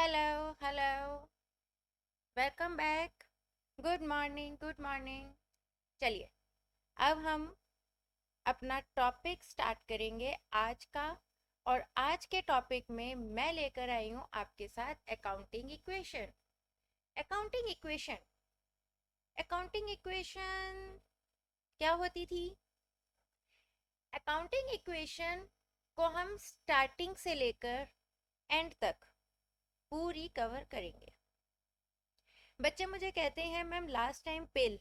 Hello hello, welcome back. Good morning good morning. चलिए, अब हम अपना टॉपिक स्टार्ट करेंगे आज का। और आज के टॉपिक में मैं लेकर आई हूँ आपके साथ accounting equation. Accounting equation accounting equation क्या होती थी? अकाउंटिंग इक्वेशन को हम स्टार्टिंग से लेकर एंड तक पूरी कवर करेंगे। बच्चे मुझे कहते हैं मैम लास्ट टाइम पेल,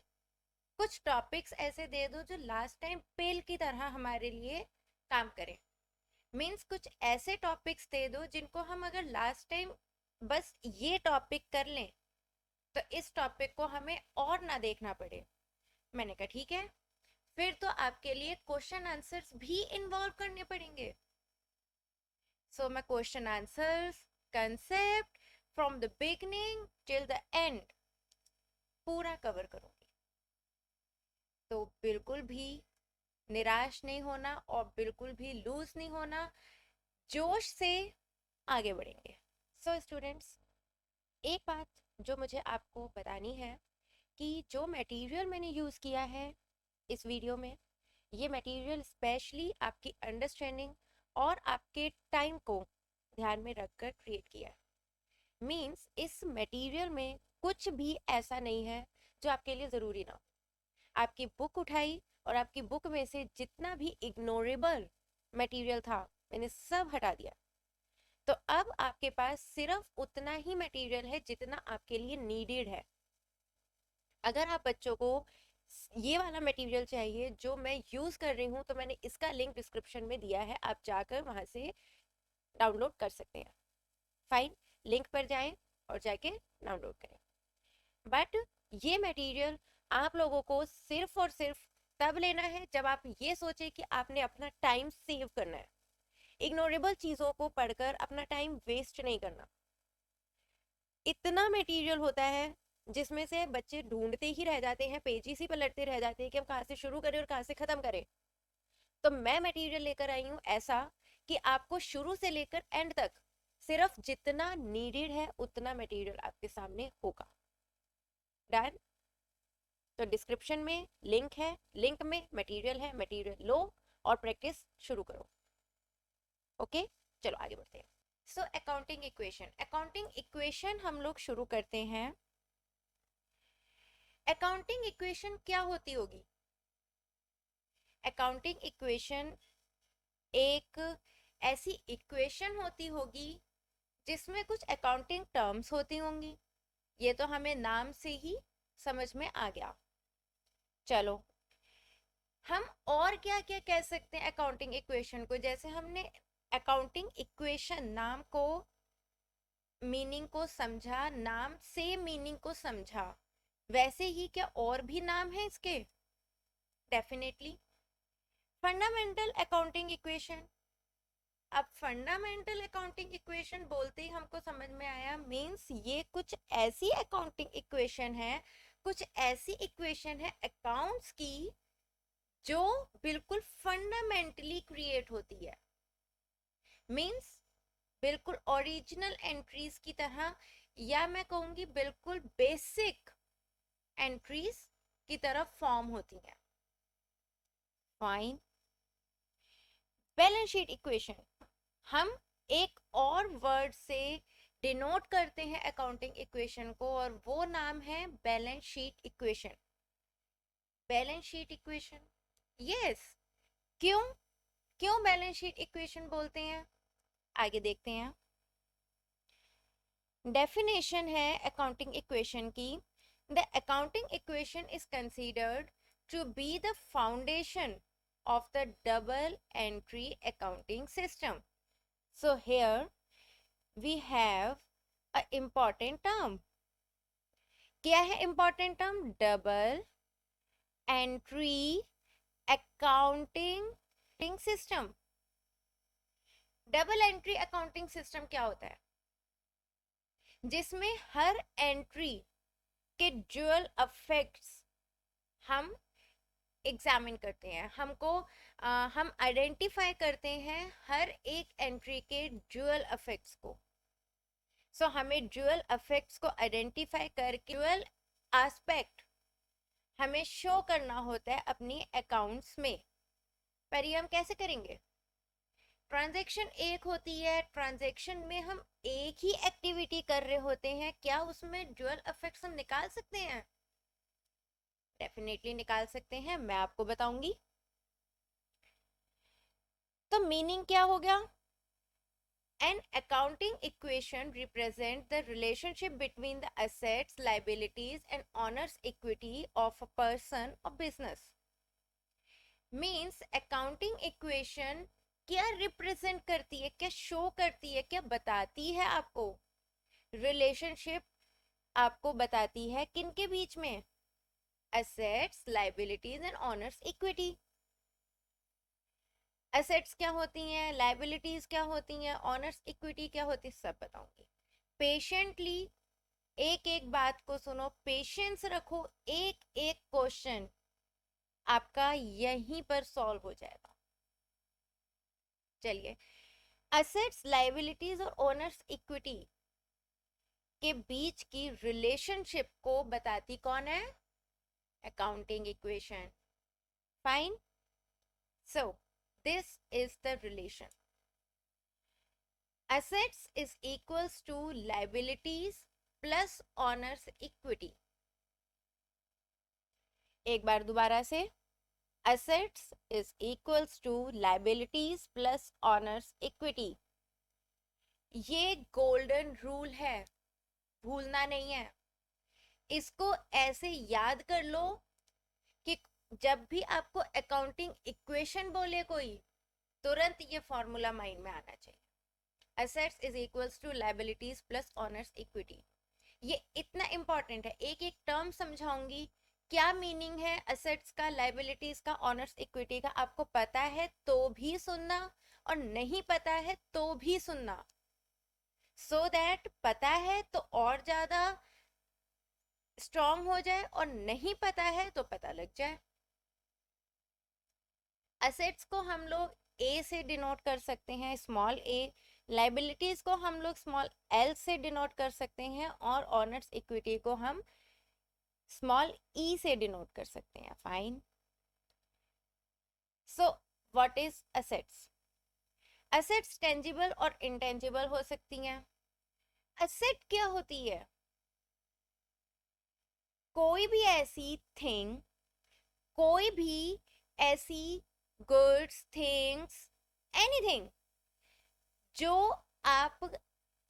कुछ टॉपिक्स ऐसे दे दो जो लास्ट टाइम पेल की तरह हमारे लिए काम करें। मीन्स कुछ ऐसे टॉपिक्स दे दो जिनको हम अगर लास्ट टाइम बस ये टॉपिक कर लें तो इस टॉपिक को हमें और ना देखना पड़े। मैंने कहा ठीक है, फिर तो आपके लिए क्वेश्चन आंसर्स भी इन्वॉल्व करने पड़ेंगे। सो मैं question answers, concept from the beginning till the end पूरा कवर करूंगी। तो बिल्कुल भी निराश नहीं होना और बिल्कुल भी लूज नहीं होना, जोश से आगे बढ़ेंगे। सो स्टूडेंट्स, एक बात जो मुझे आपको बतानी है कि जो मटेरियल मैंने यूज़ किया है इस वीडियो में, ये मटेरियल स्पेशली आपकी अंडरस्टैंडिंग और आपके टाइम को ध्यान में रखकर क्रिएट किया है। मीन्स इस मटेरियल में कुछ भी ऐसा नहीं है जो आपके लिए ज़रूरी ना हो। आपकी बुक उठाई और आपकी बुक में से जितना भी इग्नोरेबल मटेरियल था मैंने सब हटा दिया। तो अब आपके पास सिर्फ उतना ही मटेरियल है जितना आपके लिए नीडेड है। अगर आप बच्चों को ये वाला मटेरियल चाहिए जो मैं यूज़ कर रही हूँ तो मैंने इसका लिंक डिस्क्रिप्शन में दिया है, आप जाकर वहाँ से डाउनलोड कर सकते हैं। फाइन, लिंक पर जाएं और जाके डाउनलोड करें। बट ये मटेरियल आप लोगों को सिर्फ और सिर्फ तब लेना है जब आप ये सोचें कि आपने अपना टाइम सेव करना है। इग्नोरेबल चीज़ों को पढ़कर अपना टाइम वेस्ट नहीं करना। इतना मटेरियल होता है जिसमें से बच्चे ढूंढते ही रह जाते हैं, पेजेस ही पलटते रह जाते हैं कि हम कहाँ से शुरू करें और कहाँ से ख़त्म करें। तो मैं मटेरियल लेकर आई हूँ ऐसा कि आपको शुरू से लेकर एंड तक सिर्फ जितना नीडेड है उतना मटेरियल आपके सामने होगा। डन? तो डिस्क्रिप्शन में लिंक है, लिंक में मटेरियल है, मटेरियल लो और प्रैक्टिस शुरू करो। ओके, चलो आगे बढ़ते हैं। सो अकाउंटिंग इक्वेशन हम लोग शुरू करते हैं। अकाउंटिंग इक्वेशन क्या होती होगी? अकाउंटिंग इक्वेशन एक ऐसी इक्वेशन होती होगी जिसमें कुछ अकाउंटिंग टर्म्स होती होंगी। ये तो हमें नाम से ही समझ में आ गया। चलो, हम और क्या क्या कह सकते हैं अकाउंटिंग इक्वेशन को? जैसे हमने अकाउंटिंग इक्वेशन नाम को, मीनिंग को समझा, नाम से मीनिंग को समझा, वैसे ही क्या और भी नाम है इसके? डेफिनेटली। Fundamental accounting equation. अब फंडामेंटल अकाउंटिंग इक्वेशन बोलते ही हमको समझ में आया मींस ये कुछ ऐसी अकाउंटिंग इक्वेशन है, कुछ ऐसी इक्वेशन है अकाउंट्स की जो बिल्कुल फंडामेंटली क्रिएट होती है। मींस बिल्कुल ओरिजिनल एंट्रीज की तरह, या मैं कहूंगी बिल्कुल बेसिक एंट्रीज की तरह फॉर्म होती हैं। फाइन। बैलेंस शीट इक्वेशन, हम एक और वर्ड से डिनोट करते हैं अकाउंटिंग इक्वेशन को और वो नाम है balance sheet equation. Balance sheet equation, yes. क्यों क्यों बैलेंस शीट इक्वेशन बोलते हैं, आगे देखते हैं। डेफिनेशन है अकाउंटिंग इक्वेशन की। The accounting equation is considered to be the foundation of the double entry accounting system. So here we have a important term. क्या है important term? Double entry accounting system. Double entry accounting system क्या होता है? जिसमें हर entry के dual effects हम examine करते हैं, हम आइडेंटिफाई करते हैं हर एक एंट्री के ड्यूअल इफेक्ट्स को। सो हमें ड्यूअल इफेक्ट्स को आइडेंटिफाई करके ड्यूअल एस्पेक्ट हमें शो करना होता है अपनी अकाउंट्स में। पर ये हम कैसे करेंगे? ट्रांजैक्शन एक होती है, ट्रांजैक्शन में हम एक ही एक्टिविटी कर रहे होते हैं, क्या उसमें ड्यूअल इफेक्ट्स हम निकाल सकते हैं? डेफिनेटली निकाल सकते हैं, मैं आपको बताऊंगी। तो मीनिंग क्या हो गया? An accounting equation represents the relationship between the assets, liabilities, and owner's equity of a person or business. Means accounting equation क्या रिप्रेजेंट करती है, क्या शो करती है, क्या बताती है आपको? रिलेशनशिप आपको बताती है किनके बीच में? Assets, liabilities and honours equity. Assets क्या होती हैं, लाइबिलिटीज क्या होती हैं, ऑनर्स इक्विटी क्या होती है, सब बताऊंगी। पेशेंटली एक एक बात को सुनो, पेशेंस रखो, एक एक क्वेश्चन आपका यहीं पर सॉल्व हो जाएगा। चलिए, एसेट्स, लाइबिलिटीज और ओनर्स इक्विटी के बीच की रिलेशनशिप को बताती कौन है? Accounting equation. Fine, so this is the relation. assets is equals to liabilities plus owners equity। एक बार दोबारा से, assets is equals to liabilities plus owners equity। ये गोल्डन रूल है, भूलना नहीं है। इसको ऐसे याद कर लो कि जब भी आपको अकाउंटिंग इक्वेशन बोले कोई, तुरंत ये फॉर्मूला माइंड में आना चाहिए। assets is equals to liabilities plus owners equity। ये इतना इंपॉर्टेंट है, एक एक टर्म समझाऊंगी, क्या मीनिंग है एसेट्स का, लाइबिलिटीज का, ऑनर्स इक्विटी का। आपको पता है तो भी सुनना, और नहीं पता है तो भी सुनना, सो दैट पता है तो और ज्यादा स्ट्रॉन्ग हो जाए, और नहीं पता है तो पता लग जाए। एसेट्स को हम लोग ए से डिनोट कर सकते हैं, स्मॉल ए। लाइबिलिटीज को हम लोग स्मॉल एल से डिनोट कर सकते हैं, और ऑनर्स इक्विटी को हम स्मॉल ई से डिनोट कर सकते हैं। Fine, so what is assets? Assets tangible और इंटेंजिबल हो सकती हैं। एसेट क्या होती है? कोई भी ऐसी थिंग, कोई भी ऐसी गुड्स, थिंग्स, एनीथिंग जो आप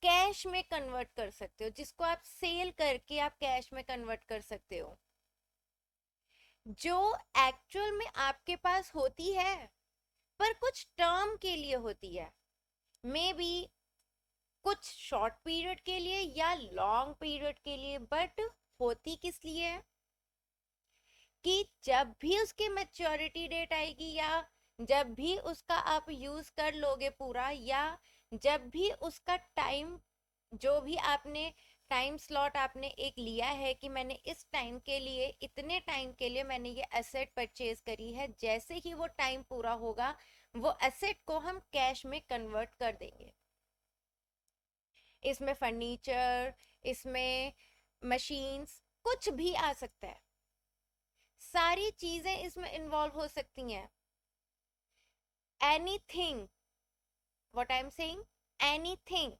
कैश में कन्वर्ट कर सकते हो, जिसको आप सेल करके आप कैश में कन्वर्ट कर सकते हो, जो एक्चुअल में आपके पास होती है पर कुछ टर्म के लिए होती है, मे बी कुछ शॉर्ट पीरियड के लिए या लॉन्ग पीरियड के लिए, बट होती किस लिए है? कि जब भी उसकी मैच्योरिटी डेट आएगी, या जब भी उसका आप यूज कर लोगे पूरा, या जब भी उसका टाइम, जो भी आपने टाइम स्लॉट आपने एक लिया है कि मैंने इस टाइम के लिए, इतने टाइम के लिए मैंने ये एसेट परचेज करी है, जैसे ही वो टाइम पूरा होगा वो एसेट को हम कैश में कन्वर्ट कर देंगे। इसमें फर्नीचर, इसमें मशीन्स, कुछ भी आ सकता है, सारी चीजें इसमें इन्वॉल्व हो सकती हैं। Anything, what I am saying, anything.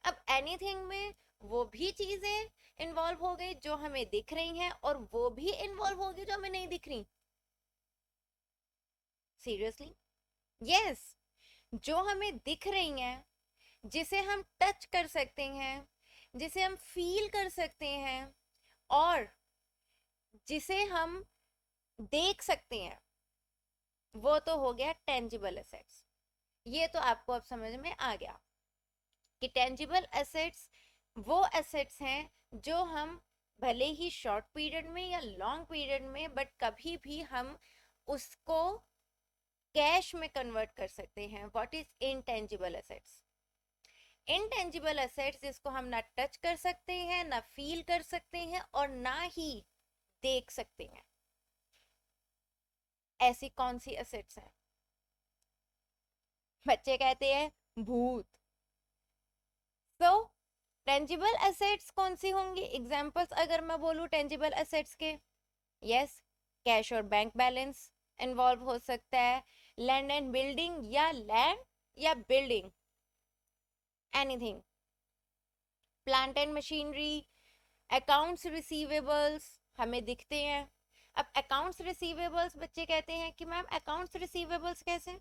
अब एनीथिंग में वो भी चीजें इन्वॉल्व हो गई जो हमें दिख रही हैं, और वो भी इन्वॉल्व हो गई जो हमें नहीं दिख रही। सीरियसली, यस, जो हमें दिख रही हैं, जिसे हम टच कर सकते हैं, जिसे हम फील कर सकते हैं, और जिसे हम देख सकते हैं, वो तो हो गया टेंजिबल एसेट्स। ये तो आपको अब समझ में आ गया कि टेंजिबल एसेट्स वो एसेट्स हैं जो हम भले ही शॉर्ट पीरियड में या लॉन्ग पीरियड में, बट कभी भी हम उसको कैश में कन्वर्ट कर सकते हैं। What is intangible assets? Intangible assets जिसको हम ना टच कर सकते हैं, ना फील कर सकते हैं, और ना ही देख सकते हैं। ऐसी कौन सी एसेट्स हैं? बच्चे कहते हैं भूत। तो टेंजिबल एसेट्स कौन सी होंगी? एग्जांपल्स अगर मैं बोलूँ टेंजिबल एसेट्स के, यस, कैश और बैंक बैलेंस इन्वॉल्व हो सकता है, लैंड एंड बिल्डिंग या लैंड या building, anything, plant and machinery, accounts receivables हमें दिखते हैं। अब अकाउंट्स रिसीवेबल्स बच्चे कहते हैं कि मैम अकाउंट्स रिसीवेबल्स कैसे?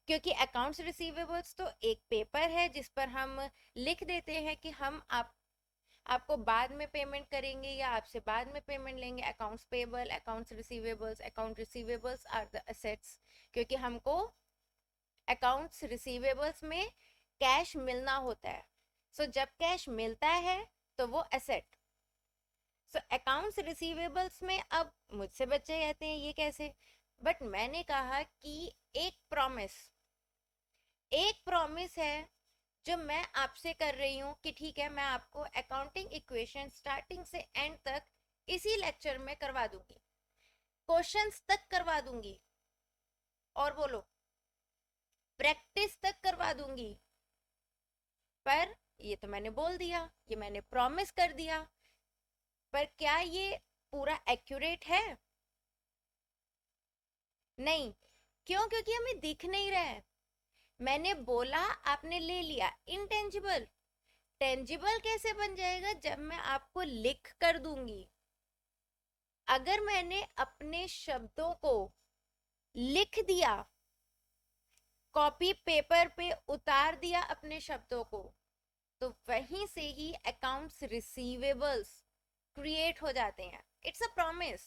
क्योंकि अकाउंट्स रिसीवेबल्स तो एक पेपर है जिस पर हम लिख देते हैं कि हम आपको बाद में पेमेंट करेंगे या आपसे बाद में पेमेंट लेंगे। Accounts payable, accounts receivables, account receivables are the assets, क्योंकि हमको अकाउंट्स रिसीवेबल्स में कैश मिलना होता है। सो जब कैश मिलता है तो वो एसेट। सो अकाउंट्स रिसीवेबल्स में अब मुझसे बच्चे कहते हैं ये कैसे, बट मैंने कहा कि एक प्रॉमिस है जो मैं आपसे कर रही हूँ कि ठीक है मैं आपको अकाउंटिंग इक्वेशन स्टार्टिंग से एंड तक इसी लेक्चर में करवा दूंगी, क्वेश्चंस तक करवा दूंगी, और बोलो प्रैक्टिस तक करवा दूंगी। पर ये तो मैंने बोल दिया, ये मैंने प्रॉमिस कर दिया, पर क्या ये पूरा एक्यूरेट है? नहीं। क्यों? क्योंकि हमें दिख नहीं रहा है। मैंने बोला, आपने ले लिया। इनटेंजिबल। टेंजिबल कैसे बन जाएगा? जब मैं आपको लिख कर दूंगी। अगर मैंने अपने शब्दों को लिख दिया, कॉपी पेपर पे उतार दिया अपने शब्दों को, तो वहीं से ही अकाउंट्स रिसीवेबल्स क्रिएट हो जाते हैं। इट्स अ प्रॉमिस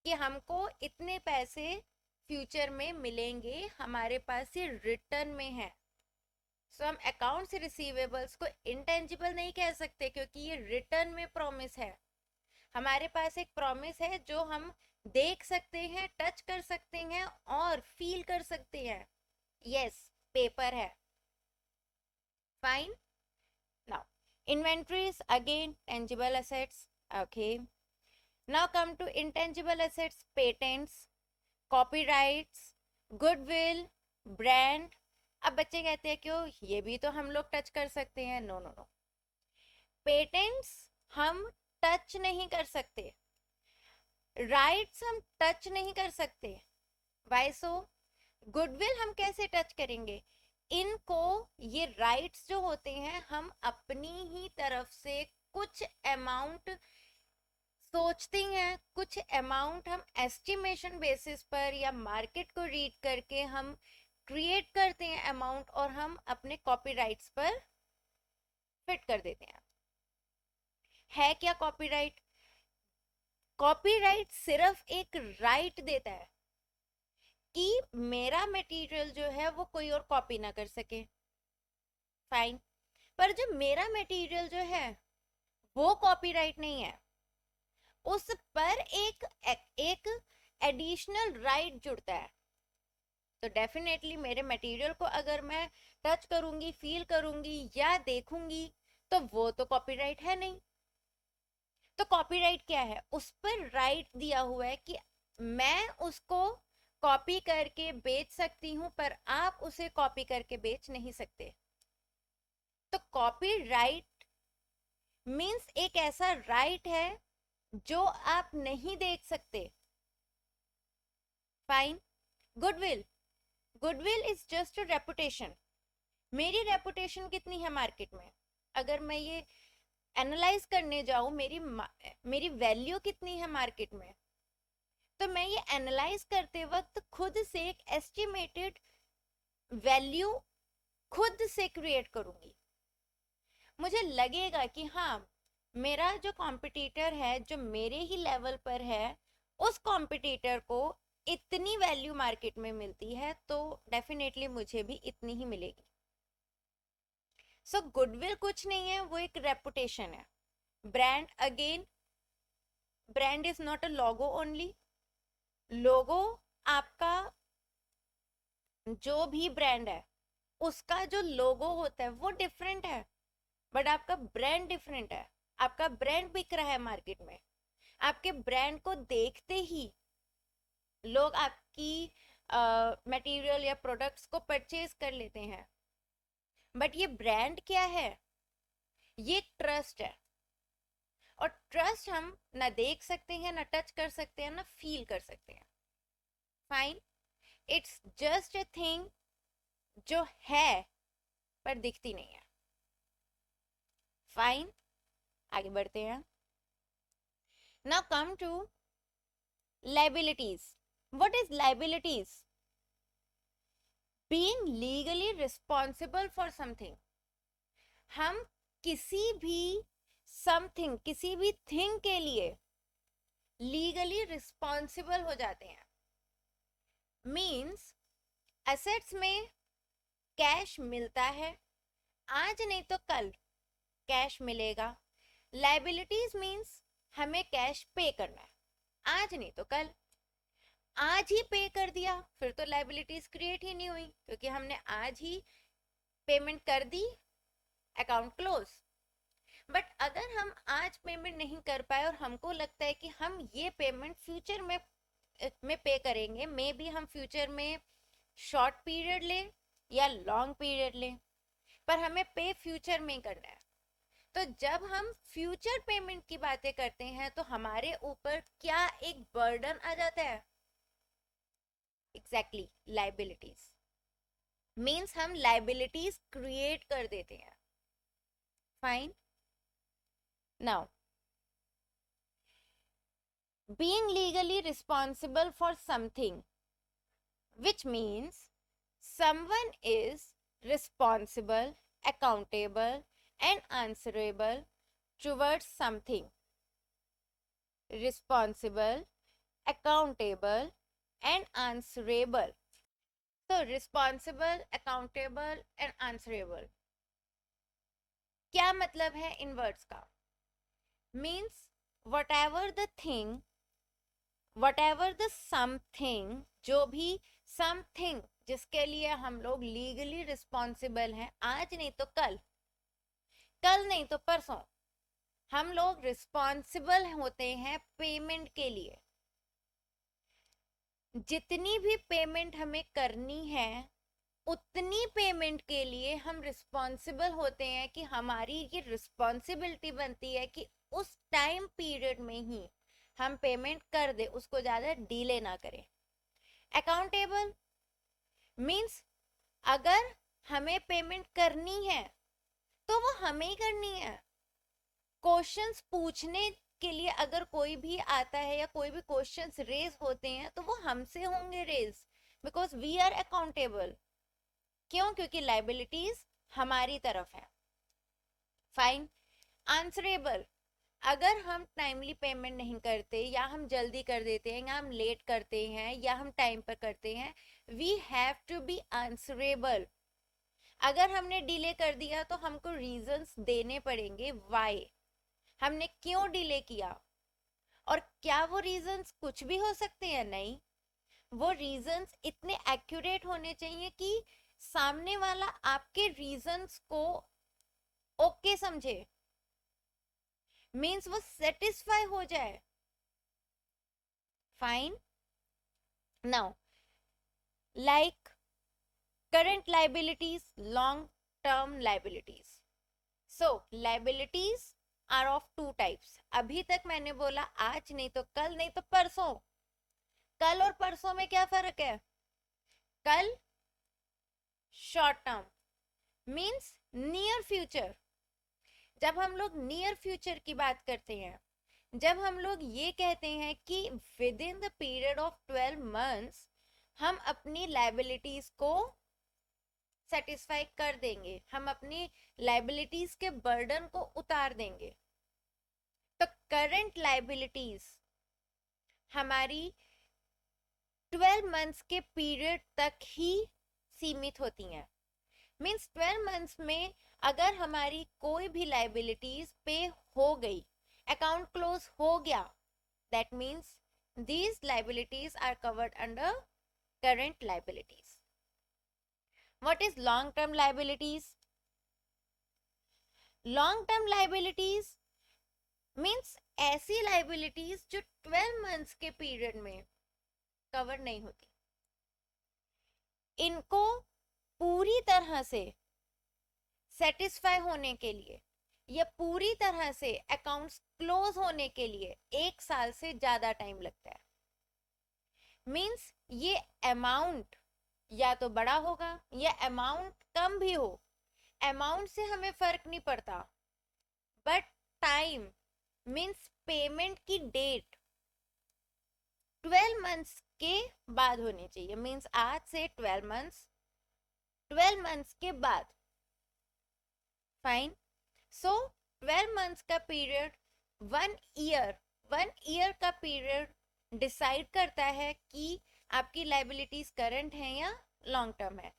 कि हमको इतने पैसे फ्यूचर में मिलेंगे, हमारे पास ये रिटर्न में है। सो हम अकाउंट्स रिसीवेबल्स को इंटेंजिबल नहीं कह सकते क्योंकि ये रिटर्न में प्रॉमिस है। हमारे पास एक प्रॉमिस है जो हम देख सकते हैं, टच कर सकते हैं और फील कर सकते हैं। यस, पेपर है। Fine. Now inventories again tangible assets. Okay, now come to intangible assets, patents, copyrights, goodwill, brand. अब बच्चे कहते हैं क्यों, ये भी तो हम लोग टच कर सकते हैं। नो नो नो, पेटेंट्स हम टच नहीं कर सकते, राइट्स हम टच नहीं कर सकते। वाई सो? गुडविल हम कैसे टच करेंगे? इनको, ये राइट्स जो होते हैं, हम अपनी ही तरफ से कुछ अमाउंट सोचते हैं, कुछ अमाउंट हम एस्टिमेशन बेसिस पर या मार्केट को रीड करके हम क्रिएट करते हैं अमाउंट, और हम अपने कॉपीराइट्स पर फिट कर देते हैं। है क्या कॉपीराइट? कॉपीराइट सिर्फ एक राइट देता है कि मेरा मटेरियल जो है वो कोई और कॉपी ना कर सके। फाइन। पर जो मेरा मटेरियल जो है वो कॉपीराइट नहीं है, उस पर एक एडिशनल राइट जुड़ता है। तो डेफिनेटली मेरे मटेरियल को अगर मैं टच करूंगी, फील करूंगी या देखूंगी तो वो तो कॉपीराइट है नहीं। तो कॉपीराइट क्या है? उस पर राइट दिया हुआ है कि मैं उसको कॉपी करके बेच सकती हूं पर आप उसे कॉपी करके बेच नहीं सकते। तो कॉपीराइट मींस एक ऐसा राइट है जो आप नहीं देख सकते। Fine. Goodwill, goodwill is just a reputation. मेरी रेपुटेशन कितनी है मार्केट में? अगर मैं ये एनालाइज करने जाऊं, मेरी वैल्यू कितनी है मार्केट में, तो मैं ये एनालाइज करते वक्त खुद से एक एस्टिमेटेड वैल्यू खुद से क्रिएट करूंगी। मुझे लगेगा कि हाँ, मेरा जो कॉम्पिटिटर है, जो मेरे ही लेवल पर है, उस कॉम्पिटिटर को इतनी वैल्यू मार्केट में मिलती है, तो डेफिनेटली मुझे भी इतनी ही मिलेगी। सो गुडविल कुछ नहीं है, वो एक रेपुटेशन है। Brand, again, brand is not a logo only. Logo, आपका जो भी ब्रांड है उसका जो लोगो होता है वो डिफरेंट है, बट आपका ब्रांड डिफरेंट है। आपका ब्रांड बिक रहा है मार्केट में, आपके ब्रांड को देखते ही लोग आपकी मटेरियल या प्रोडक्ट्स को परचेज कर लेते हैं। बट ये ब्रांड क्या है? ये ट्रस्ट है, और ट्रस्ट हम ना देख सकते हैं, ना टच कर सकते हैं, ना फील कर सकते हैं. Fine. It's just a thing जो है पर दिखती नहीं है. फाइन. आगे बढ़ते हैं. Now come to liabilities. What is liabilities? Being legally responsible for something. हम किसी भी something, किसी भी thing के लिए लीगली रिस्पॉन्सिबल हो जाते हैं. मीन्स एसेट्स में कैश मिलता है, आज नहीं तो कल कैश मिलेगा. लाइबिलिटीज मीन्स हमें कैश पे करना है, आज नहीं तो कल. आज ही पे कर दिया फिर तो लाइबिलिटीज क्रिएट ही नहीं हुई, क्योंकि हमने आज ही पेमेंट कर दी, अकाउंट क्लोज. बट अगर हम आज पेमेंट नहीं कर पाए और हमको लगता है कि हम ये पेमेंट फ्यूचर में पे करेंगे, मे बी हम फ्यूचर में शॉर्ट पीरियड ले या लॉन्ग पीरियड ले, पर हमें पे फ्यूचर में करना है. तो जब हम फ्यूचर पेमेंट की बातें करते हैं तो हमारे ऊपर क्या एक बर्डन आ जाता है. Exactly, liabilities. मीन्स हम लाइबिलिटीज क्रिएट कर देते हैं. Fine. Now being legally responsible for something, which means someone is responsible, accountable and answerable towards something. Responsible, accountable and answerable. So responsible, accountable and answerable क्या मतलब है इन words का. Means whatever the thing, whatever the something, जो भी something जिसके लिए हम लोग लीगली रिस्पॉन्सिबल हैं, आज नहीं तो कल, कल नहीं तो परसों हम लोग रिस्पॉन्सिबल होते हैं पेमेंट के लिए. जितनी भी पेमेंट हमें करनी है उतनी पेमेंट के लिए हम रिस्पॉन्सिबल होते हैं कि हमारी ये रिस्पॉन्सिबिलिटी बनती है कि उस टाइम पीरियड में ही हम पेमेंट कर दे, उसको ज़्यादा डिले ना करें. अकाउंटेबल मीन्स अगर हमें पेमेंट करनी है तो वो हमें ही करनी है. क्वेश्चंस पूछने के लिए अगर कोई भी आता है या कोई भी क्वेश्चंस रेज होते हैं तो वो हमसे होंगे रेज, बिकॉज वी आर अकाउंटेबल. क्यों? क्योंकि लाइबिलिटीज हमारी तरफ है. फाइन. आंसरेबल, अगर हम टाइमली पेमेंट नहीं करते या हम जल्दी कर देते हैं या हम लेट करते हैं या हम टाइम पर करते हैं, we have to be answerable. अगर हमने डिले कर दिया तो हमको रीजंस देने पड़ेंगे, व्हाई हमने क्यों डिले किया. और क्या वो रीजंस कुछ भी हो सकते हैं? नहीं, वो रीजंस इतने एक्यूरेट होने चाहिए कि सामने वाला आपके रीजंस को ओके समझे, मीन्स वो सेटिस्फाई हो जाए. Fine. Now like current liabilities, long term liabilities. So liabilities are of two types. अभी तक मैंने बोला आज नहीं तो कल, नहीं तो परसों. कल और परसों में क्या फर्क है? कल short term means near future. जब हम लोग नियर फ्यूचर की बात करते हैं, जब हम लोग ये कहते हैं कि with in the period of 12 months हम अपनी लाइबिलिटीज को सेटिस्फाई कर देंगे, हम अपनी लाइबिलिटीज के बर्डन को उतार देंगे, तो करंट लाइबिलिटीज हमारी 12 मंथ्स के पीरियड तक ही सीमित होती हैं. मीन्स 12 मंथ्स में अगर हमारी कोई भी लाइबिलिटीज पे हो गई, अकाउंट क्लोज हो गया, that means these liabilities are covered under current liabilities. What is long term liabilities? Long term liabilities means ऐसी liabilities जो 12 months के पीरियड में कवर नहीं होती. इनको पूरी तरह से सेटिस्फाई होने के लिए ये पूरी तरह से अकाउंट्स क्लोज होने के लिए 1 साल से ज्यादा टाइम लगता है। मीन्स ये अमाउंट या तो बड़ा होगा या अमाउंट कम भी हो, अमाउंट से हमें फर्क नहीं पड़ता, बट टाइम मीन्स पेमेंट की डेट 12 मंथ्स के बाद होनी चाहिए। मीन्स आज से 12 मंथ्स के बाद। फाइन। सो 12 मंथ्स का पीरियड 1 ईयर, 1 ईयर का पीरियड डिसाइड करता है कि आपकी लाइबिलिटीज करंट है या लॉन्ग टर्म है।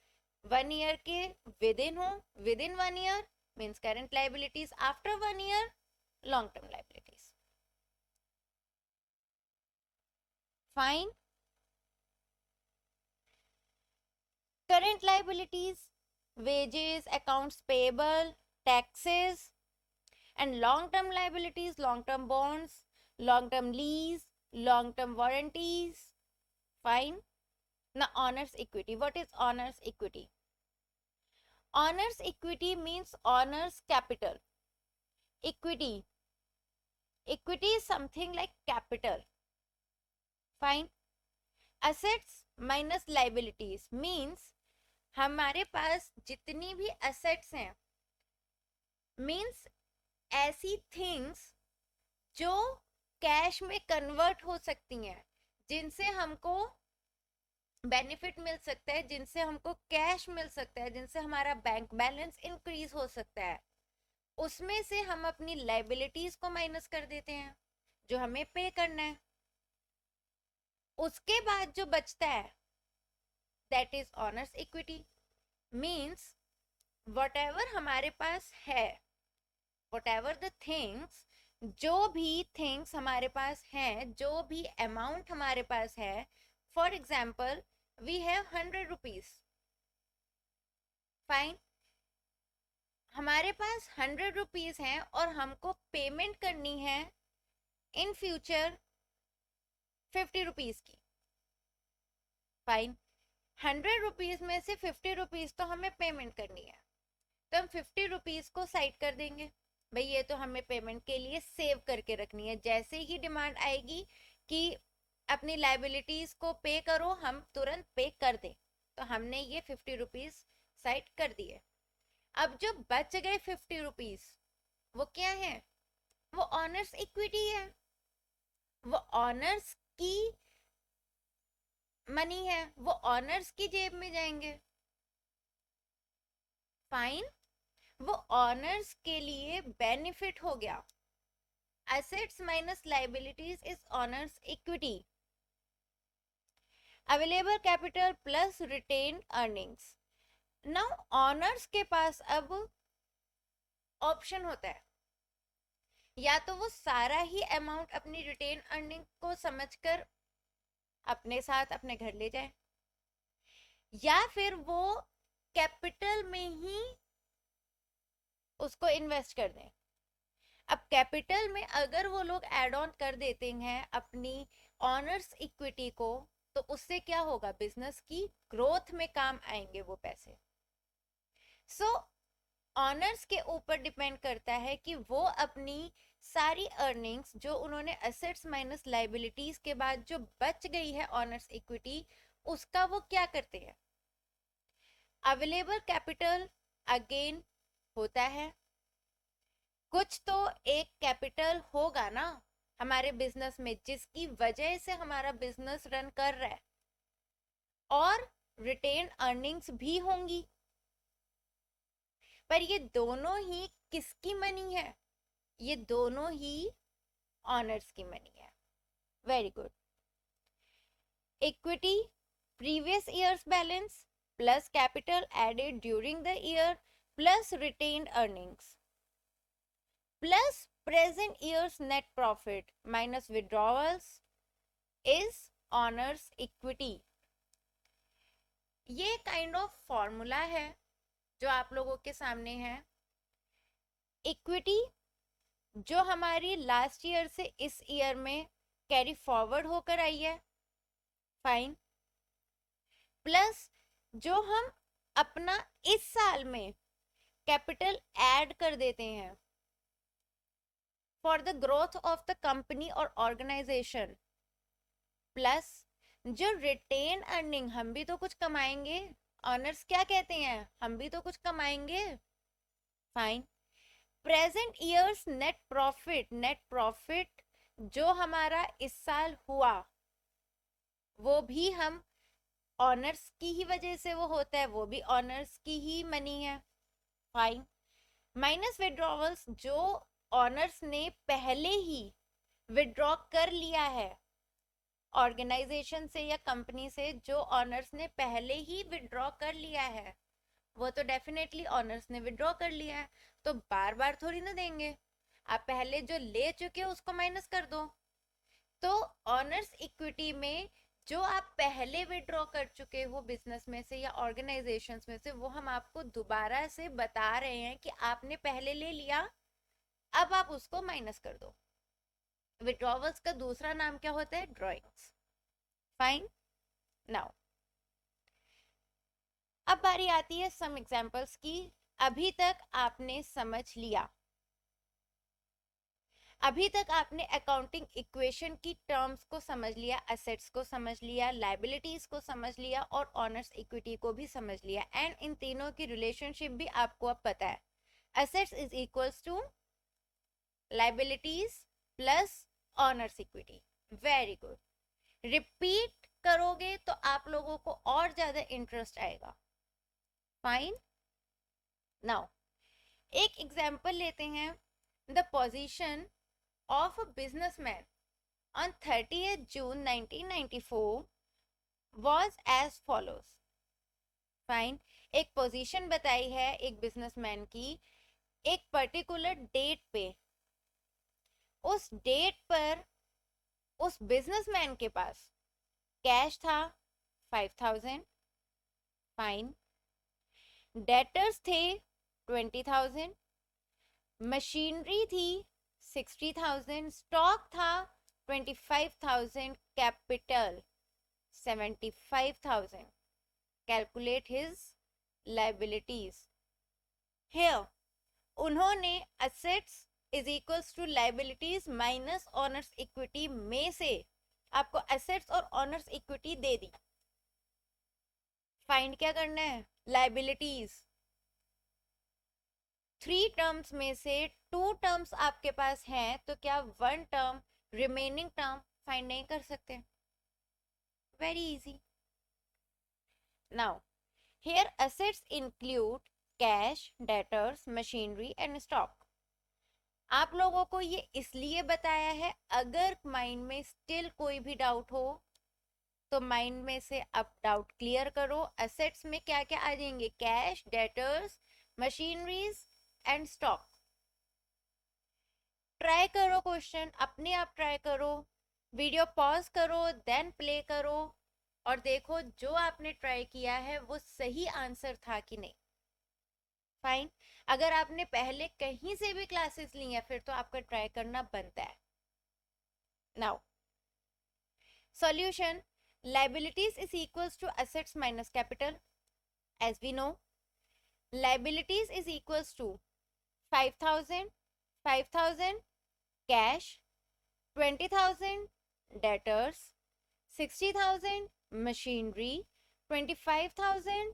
1 ईयर के विद इन हो, with in 1 year means current liabilities, after 1 year long term liabilities. Fine. Current liabilities, wages, accounts payable, taxes, and long term liabilities, long term bonds, long term lease, long term warranties. Fine. Now owner's equity. What is owner's equity? Owner's equity means owner's capital. Equity, equity is something like capital. Fine. Assets minus liabilities means हमारे पास जितनी भी assets हैं, means ऐसी things जो cash में convert हो सकती हैं, जिनसे हमको बेनिफिट मिल सकता है, जिनसे हमको कैश मिल सकता है, जिनसे हमारा बैंक बैलेंस इंक्रीज हो सकता है, उसमें से हम अपनी लाइबिलिटीज को माइनस कर देते हैं जो हमें पे करना है। उसके बाद जो बचता है that is honours equity. Means whatever हमारे पास है, whatever the things, जो भी थिंग्स हमारे पास हैं, जो भी अमाउंट हमारे पास है, for example we have 100 rupees. Fine. हमारे पास 100 रुपीज हैं और हमको पेमेंट करनी है इन फ्यूचर 50 रुपीज की। फाइन। 100 रुपीज में से 50 रुपीज तो हमें पेमेंट करनी है, तो हम 50 रुपीज को साइड कर देंगे। भाई ये तो हमें पेमेंट के लिए सेव करके रखनी है, जैसे ही डिमांड आएगी कि अपनी लाइबिलिटीज को पे करो, हम तुरंत पे कर दें, तो हमने ये 50 रुपीज साइड कर दिए। अब जो बच गए 50 रुपीज वो क्या है? वो ऑनर्स इक्विटी है, वो ऑनर्स की मनी है, वो ऑनर्स की जेब में जाएंगे। फाइन। वो ऑनर्स के लिए बेनिफिट हो गया। Assets minus liabilities is honours equity. Available capital plus retained earnings. Now honours के पास अब ऑप्शन होता है, या तो वो सारा ही अमाउंट अपनी रिटेन अर्निंग को समझकर अपने साथ अपने घर ले जाए, या फिर वो कैपिटल में ही उसको इन्वेस्ट कर दें। अब कैपिटल में अगर वो लोग एड ऑन कर देते हैं अपनी ऑनर्स इक्विटी को, तो उससे क्या होगा? बिजनेस की ग्रोथ में काम आएंगे वो पैसे। सो ऑनर्स के ऊपर डिपेंड करता है कि वो अपनी सारी अर्निंग्स जो उन्होंने एसेट्स माइनस लाइबिलिटीज के बाद जो बच गई है ऑनर्स इक्विटी, उसका वो क्या करते हैं। अवेलेबल कैपिटल अगेन होता है, कुछ तो एक कैपिटल होगा ना हमारे बिजनेस में जिसकी वजह से हमारा बिजनेस रन कर रहा है, और रिटेन अर्निंग्स भी होंगी। पर ये दोनों ही किसकी मनी है? ये दोनों ही ऑनर्स की मनी है। Very good. Equity previous years balance plus capital added during the year plus retained earnings plus present year's net profit minus withdrawals is owners equity। ये काइंड ऑफ फॉर्मूला है जो आप लोगों के सामने है। इक्विटी जो हमारी लास्ट ईयर से इस ईयर में कैरी फॉरवर्ड होकर आई है, फाइन, प्लस जो हम अपना इस साल में कैपिटल ऐड कर देते हैं, for the growth of the company और ऑर्गेनाइजेशन, प्लस जो रिटेन अर्निंग, हम भी तो कुछ कमाएंगे, ऑनर्स क्या कहते हैं, हम भी तो कुछ कमाएंगे, fine. Present years net profit, net profit जो हमारा इस साल हुआ वो भी हम ऑनर्स की ही वजह से वो होता है, वो भी ऑनर्स की ही मनी है, फाइन। माइनस विड्रॉवल्स जो ऑनर्स ने पहले ही विड्रॉ कर लिया है ऑर्गेनाइजेशन से या कंपनी से, जो ऑनर्स ने पहले ही विड्रॉ कर लिया है वो तो डेफिनेटली ऑनर्स ने विड्रॉ कर लिया है, तो बार बार थोड़ी ना देंगे, आप पहले जो ले चुके हो उसको माइनस कर दो। तो ऑनर्स इक्विटी में जो आप पहले विड्रॉ कर चुके हो बिजनेस में से या ऑर्गेनाइजेशंस में से, वो हम आपको दोबारा से बता रहे हैं कि आपने पहले ले लिया, अब आप उसको माइनस कर दो। विड्रॉवल्स का दूसरा नाम क्या होता है, ड्रॉइंग्स, फाइन। नाउ अब बारी आती है सम एग्जांपल्स की। अभी तक आपने समझ लिया, अभी तक आपने अकाउंटिंग इक्वेशन की टर्म्स को समझ लिया, एसेट्स को समझ लिया, लायबिलिटीज को समझ लिया और ऑनर्स इक्विटी को भी समझ लिया, एंड इन तीनों की रिलेशनशिप भी आपको अब पता है। Assets is equals to liabilities plus owners equity, very good. Repeat करोगे तो आप लोगों को और ज्यादा इंटरेस्ट आएगा, फाइन। नाउ एक एग्जांपल लेते हैं, the position of a businessman on 30th June 1994 was as follows, fine. एक पोजीशन बताई है एक बिजनेसमैन की एक पर्टिकुलर डेट पे, उस डेट पर उस बिजनेसमैन के पास कैश था 5000, फाइन। डेटर्स थे 20,000, मशीनरी थी 60,000, स्टॉक था 25,000, capital 75,000. Calculate his liabilities. Here, उन्होंने assets is equals to liabilities minus owners equity में से आपको assets और owners equity दे दी। फाइंड क्या करना है, liabilities। 3 टर्म्स में से 2 टर्म्स आपके पास हैं, तो क्या 1 टर्म रिमेनिंग टर्म फाइंड नहीं कर सकते, very easy. Now here assets include cash, debtors, machinery and stock. आप लोगों को ये इसलिए बताया है, अगर माइंड में स्टिल कोई भी डाउट हो तो माइंड में से अब डाउट क्लियर करो। एसेट्स में क्या क्या आ जाएंगे, cash, debtors, machineries and stock. Try करो क्वेश्चन, अपने आप ट्राई करो, वीडियो पॉज करो देन प्ले करो और देखो जो आपने ट्राई किया है वो सही आंसर था कि नहीं, फाइन। अगर आपने पहले कहीं से भी क्लासेस ली है फिर तो आपका ट्राई करना बनता है। Now solution, liabilities is equals to assets minus capital, as we know liabilities is equals to 5,000 5,000 cash, 20,000 debtors, 60,000 machinery, 25,000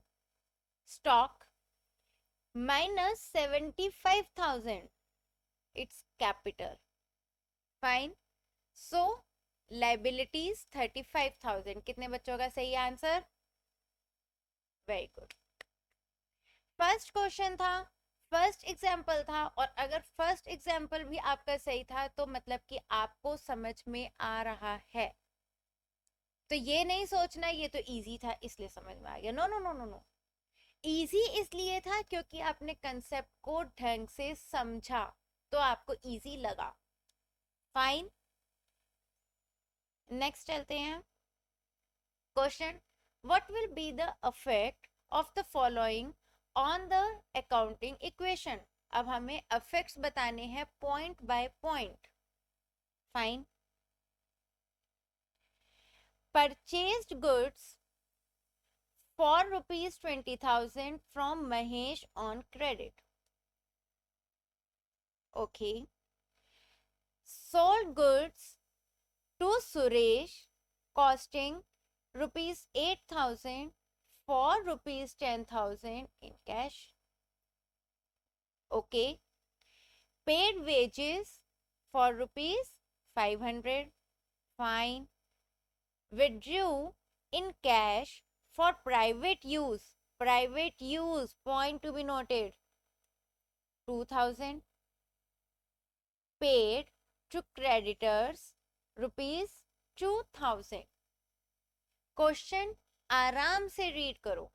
stock minus 75,000 its capital, fine। so liabilities 35,000, कितने बच्चों का सही answer, very good. First question था, first example था, और अगर first example भी आपका सही था तो मतलब कि आपको समझ में आ रहा है, तो ये नहीं सोचना ये तो इजी था इसलिए समझ में आ गया, no no no no no. Easy इसलिए था क्योंकि आपने कंसेप्ट को ढंग से समझा तो आपको इजी लगा, फाइन। नेक्स्ट चलते हैं, question, what will be the effect of the following on the accounting equation. अब हमें इफेक्ट्स बताने हैं point by point, fine. Purchased goods for rupees 20,000 from Mahesh on credit, okay। sold goods to Suresh costing rupees 8,000 for rupees 10,000 in cash. Okay. Paid wages for rupees 500. Fine. Withdrew in cash for private use. Private use, point to be noted. 2,000. Paid to creditors rupees 2,000. Question आराम से read करो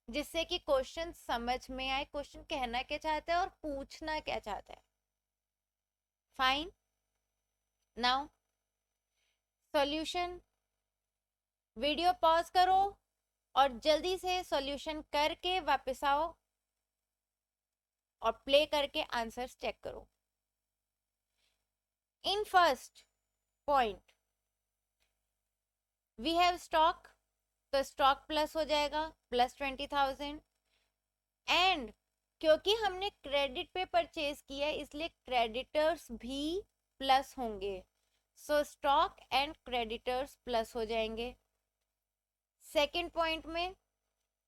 जिससे कि question समझ में आए, question कहना क्या चाहता है और पूछना क्या चाहता है. Fine. Now solution. Video pause करो और जल्दी से सॉल्यूशन करके वापस आओ और प्ले करके आंसर्स चेक करो. In first point we have stock, तो स्टॉक प्लस हो जाएगा प्लस 20,000. एंड क्योंकि हमने क्रेडिट पे परचेज किया है इसलिए क्रेडिटर्स भी प्लस होंगे. सो स्टॉक एंड क्रेडिटर्स प्लस हो जाएंगे. सेकंड पॉइंट में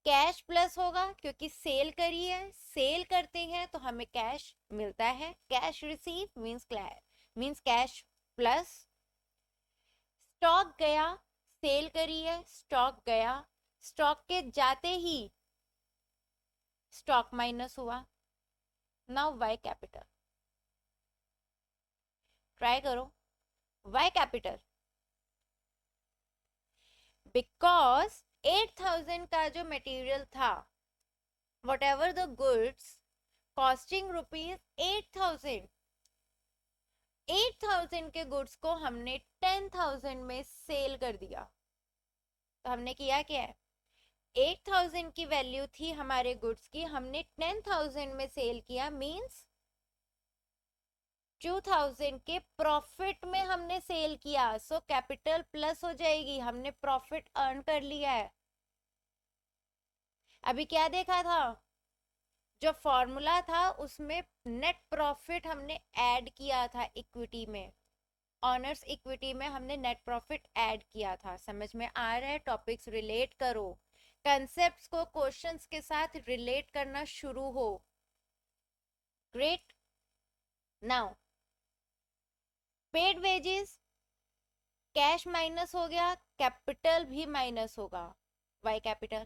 कैश प्लस होगा क्योंकि सेल करी है, सेल करते हैं तो हमें कैश मिलता है. Cash receive means cash plus. Stock गया, सेल करी है, स्टॉक गया, स्टॉक के जाते ही स्टॉक माइनस हुआ. Now y capital. ट्राई करो. वाई कैपिटल बिकॉज 8,000 का जो मटेरियल था, whatever the goods costing rupees 8,000, 8,000 के गुड्स को हमने 10,000 में सेल कर दिया. तो हमने किया क्या है, 8,000 की वैल्यू थी हमारे गुड्स की, हमने 10,000 में सेल किया. मींस 2,000 के प्रॉफिट में हमने सेल किया. सो कैपिटल प्लस हो जाएगी, हमने प्रॉफिट अर्न कर लिया है. अभी क्या देखा था, जो फॉर्मूला था उसमें नेट प्रॉफिट हमने ऐड किया था इक्विटी में. ऑनर्स इक्विटी में हमने नेट प्रॉफिट ऐड किया था. समझ में आ रहा है? टॉपिक्स रिलेट करो, कंसेप्ट्स को क्वेश्चंस के साथ रिलेट करना शुरू हो. Great. Now paid wages, cash minus हो गया, कैपिटल भी माइनस होगा. वाई कैपिटल,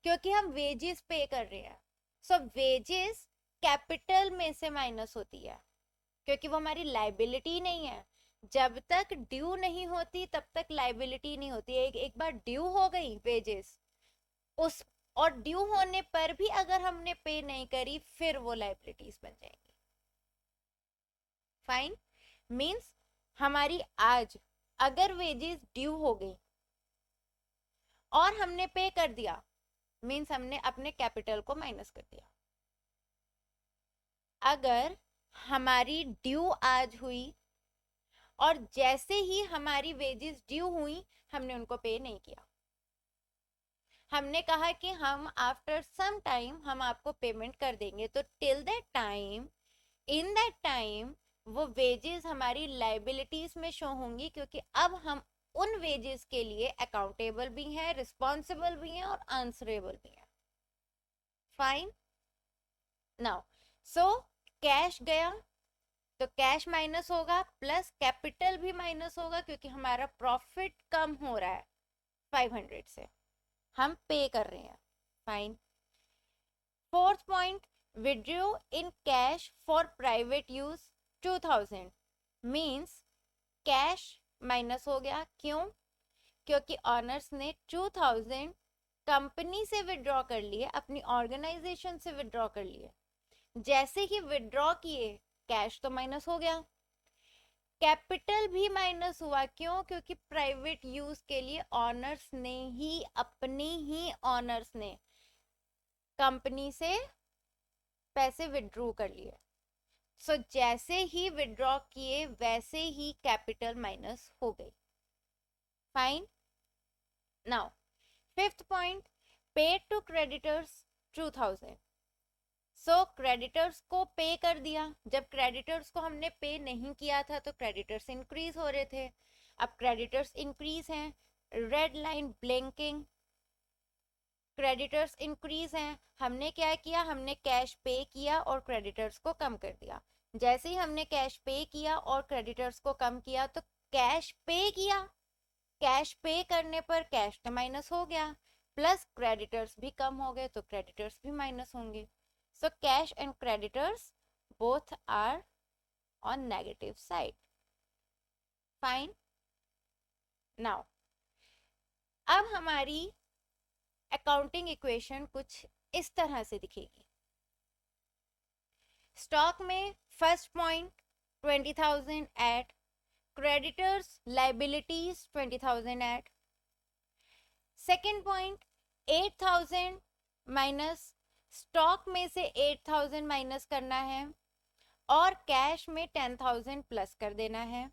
क्योंकि हम वेजेस पे कर रहे हैं. सो वेजेस कैपिटल में से माइनस होती है क्योंकि वो हमारी लाइबिलिटी नहीं है. जब तक ड्यू नहीं होती तब तक लाइबिलिटी नहीं होती. एक बार ड्यू हो गई वेजेस, उस और ड्यू होने पर भी अगर हमने पे नहीं करी फिर वो लाइबिलिटीज बन जाएंगी. फाइन. मींस हमारी आज अगर वेजेस ड्यू हो गई और हमने पे कर दिया, मींस हमने अपने कैपिटल को माइनस कर दिया. अगर हमारी ड्यू आज हुई और जैसे ही हमारी वेजेस ड्यू हुई हमने उनको पे नहीं किया, हमने कहा कि हम आफ्टर सम टाइम हम आपको पेमेंट कर देंगे, तो till that time, in that time वो वेजेस हमारी लाइबिलिटीज में शो होंगी क्योंकि अब हम उन वेजेस के लिए अकाउंटेबल भी हैं, रिस्पॉन्सिबल भी हैं और आंसरेबल भी हैं. फाइन. नाउ सो कैश गया तो कैश माइनस होगा प्लस कैपिटल भी माइनस होगा क्योंकि हमारा प्रॉफिट कम हो रहा है 500 से, हम पे कर रहे हैं. Fine. Fourth point, withdraw in cash for private use 2,000 means cash minus हो गया. क्यों? क्योंकि ऑनर्स ने 2,000 कंपनी से विड्रॉ कर लिए, अपनी ऑर्गेनाइजेशन से विड्रॉ कर लिए. जैसे ही विड्रॉ किए कैश तो माइनस हो गया, कैपिटल भी माइनस हुआ. क्यों? क्योंकि प्राइवेट यूज के लिए ऑनर्स ने ही, अपने ही ऑनर्स ने कंपनी से पैसे विड्रॉ कर लिए. सो जैसे ही विड्रॉ किए वैसे ही कैपिटल माइनस हो गई. Fine. Now fifth point, paid to creditors 2,000. So creditors को पे कर दिया। जब क्रेडिटर्स को हमने पे नहीं किया था तो क्रेडिटर्स इंक्रीज हो रहे थे, अब क्रेडिटर्स इंक्रीज हैं, red line blinking, creditors increase हैं। हमने क्या किया, हमने कैश पे किया और क्रेडिटर्स को कम कर दिया। जैसे ही हमने कैश पे किया और क्रेडिटर्स को कम किया तो कैश पे किया, कैश पे करने पर कैश तो माइनस हो गया, प्लस क्रेडिटर्स भी कम हो गए तो क्रेडिटर्स भी माइनस होंगे। So cash and creditors both are on negative side. Fine. Now अब हमारी अकाउंटिंग इक्वेशन कुछ इस तरह से दिखेगी। स्टॉक में first point 20,000 at, creditors liabilities 20,000 एट, सेकेंड पॉइंट 8,000 माइनस, स्टॉक में से 8,000 माइनस करना है और कैश में 10,000 प्लस कर देना है,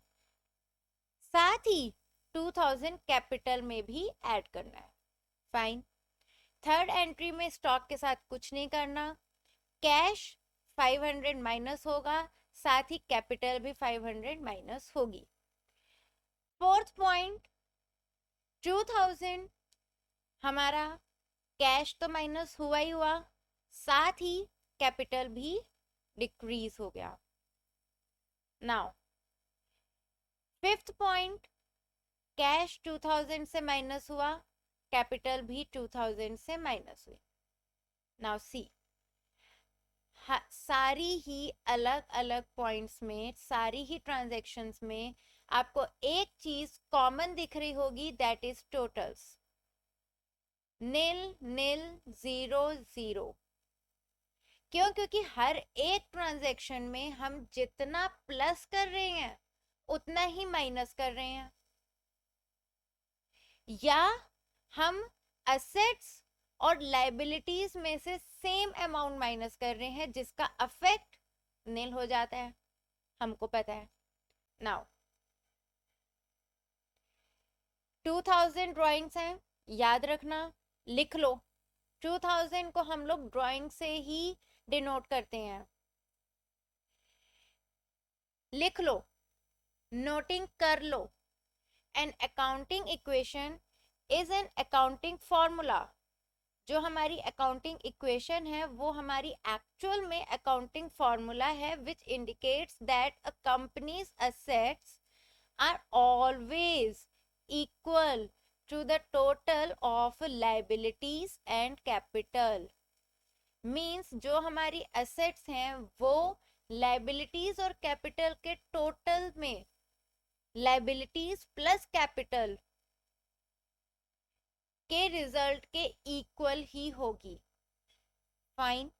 साथ ही 2,000 कैपिटल में भी ऐड करना है। फाइन। थर्ड एंट्री में स्टॉक के साथ कुछ नहीं करना, कैश 500 माइनस होगा, साथ ही कैपिटल भी 500 माइनस होगी। फोर्थ पॉइंट 2,000 हमारा कैश तो माइनस हुआ ही हुआ, साथ ही कैपिटल भी डिक्रीज हो गया। नाउ फिफ्थ पॉइंट, कैश 2,000 से माइनस हुआ, कैपिटल भी 2,000 से माइनस हुई। नाउ सी, सारी ही अलग अलग पॉइंट्स में, सारी ही ट्रांजैक्शंस में आपको एक चीज कॉमन दिख रही होगी, that is totals, nil nil zero zero. क्यों? क्योंकि हर एक ट्रांजैक्शन में हम जितना प्लस कर रहे हैं उतना ही माइनस कर रहे हैं, या हम असेट्स और लाइबिलिटीज में से सेम अमाउंट माइनस कर रहे हैं जिसका अफेक्ट निल हो जाता है, हमको पता है। नाउ 2,000 ड्राइंग्स हैं, याद रखना, लिख लो। 2,000 को हम लोग ड्राइंग से ही डिनोट करते हैं, लिख लो, नोटिंग कर लो। An accounting equation is an accounting formula. जो हमारी अकाउंटिंग इक्वेशन है वो हमारी एक्चुअल में अकाउंटिंग फॉर्मूला है, which indicates that a company's assets are always equal to the total of liabilities and capital. Means जो हमारी असेट्स हैं वो लाइबिलिटीज और कैपिटल के टोटल में, लाइबिलिटीज प्लस कैपिटल के रिजल्ट के इक्वल ही होगी। Fine.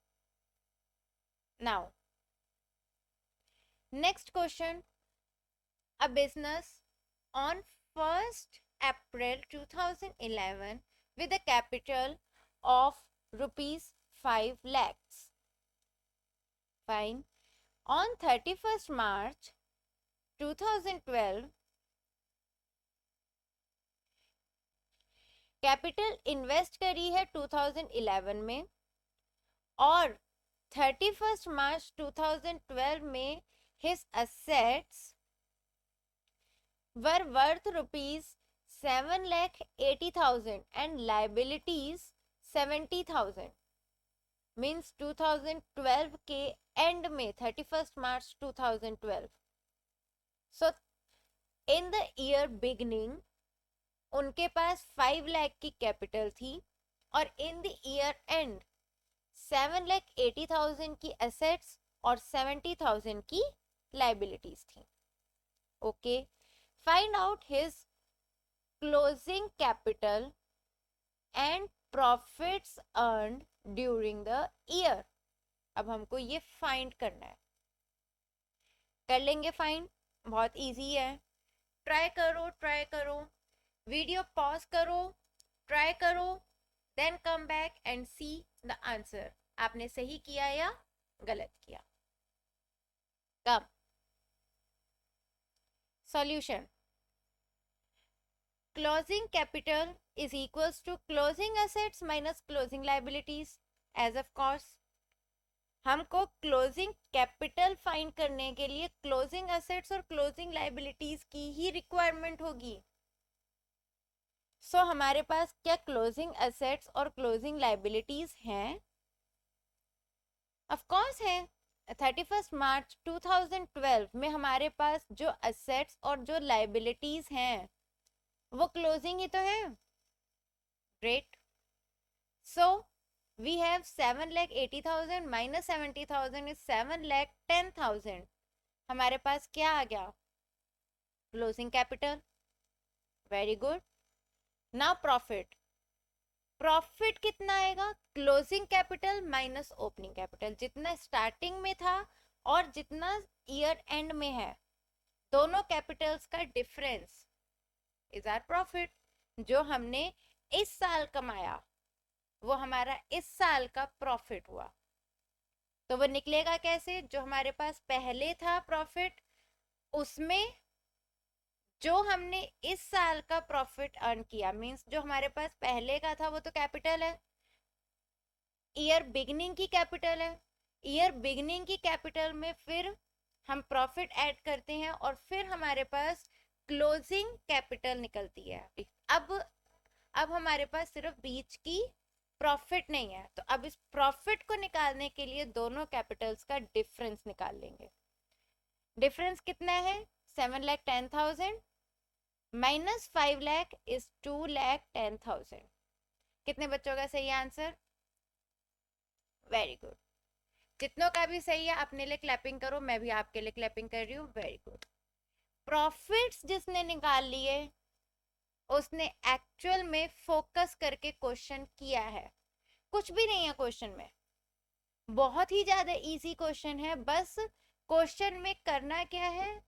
Now next question, a business on 1st April 2011 with a capital of rupees 5 lakhs. Fine. On 31st March 2012, capital invest करी है 2011 में और 31st मार्च 2012 में his assets were worth rupees 7,80,000 and liabilities 70,000. Means 2012 के and में, 31st March 2012, so in the year beginning उनके पास 5 लाख की capital थी और इन द ईयर एंड 7,80,000 की एसेट्स और 70,000 की लाइबिलिटीज थी। Okay, find out his closing capital and profits earned during the year. अब हमको ये फाइंड करना है, कर लेंगे फाइंड, बहुत इजी है। ट्राई करो, ट्राई करो, वीडियो पॉज करो, ट्राई करो, then come back and see the answer, आपने सही किया या गलत किया। Come solution, closing capital is equals to closing assets minus closing liabilities, as of course. हमको क्लोजिंग कैपिटल फाइंड करने के लिए क्लोजिंग एसेट्स और क्लोजिंग लाइबिलिटीज की ही रिक्वायरमेंट होगी। सो हमारे पास क्या क्लोजिंग एसेट्स और क्लोजिंग लाइबिलिटीज हैं? ऑफ कोर्स है। 31 मार्च 2012 में हमारे पास जो एसेट्स और जो लाइबिलिटीज हैं वो क्लोजिंग ही तो है। Great. So we have 7,80,000 minus 70,000 is 7,10,000। हमारे पास क्या आ गया? Closing capital. Very good. Now profit. Profit कितना आएगा? Closing capital minus opening capital, जितना स्टार्टिंग में था और जितना ईयर एंड में है, दोनों कैपिटल्स का डिफरेंस इज आर प्रॉफिट। जो हमने इस साल कमाया वो हमारा इस साल का प्रॉफिट हुआ। तो वो निकलेगा कैसे? जो हमारे पास पहले था प्रॉफिट, उसमें जो हमने इस साल का प्रॉफिट अर्न किया, मींस जो हमारे पास पहले का था वो तो कैपिटल है, ईयर बिगनिंग की कैपिटल है। ईयर बिगनिंग की कैपिटल में फिर हम प्रॉफिट ऐड करते हैं और फिर हमारे पास क्लोजिंग कैपिटल निकलती है। अब हमारे पास सिर्फ बीच की प्रॉफिट नहीं है, तो अब इस प्रॉफिट को निकालने के लिए दोनों कैपिटल्स का डिफरेंस निकाल लेंगे। डिफरेंस कितना है? 7,10,000 माइनस 5,00,000 इज 2,10,000। कितने बच्चों का सही आंसर? Very good. जितनों का भी सही है अपने लिए क्लैपिंग करो, मैं भी आपके लिए क्लैपिंग कर रही हूँ। Very good. प्रॉफिट्स जिसने निकाल लिए उसने एक्चुअल में फोकस करके क्वेश्चन किया है। कुछ भी नहीं है क्वेश्चन में, बहुत ही ज्यादा इजी क्वेश्चन है। बस क्वेश्चन में करना क्या है?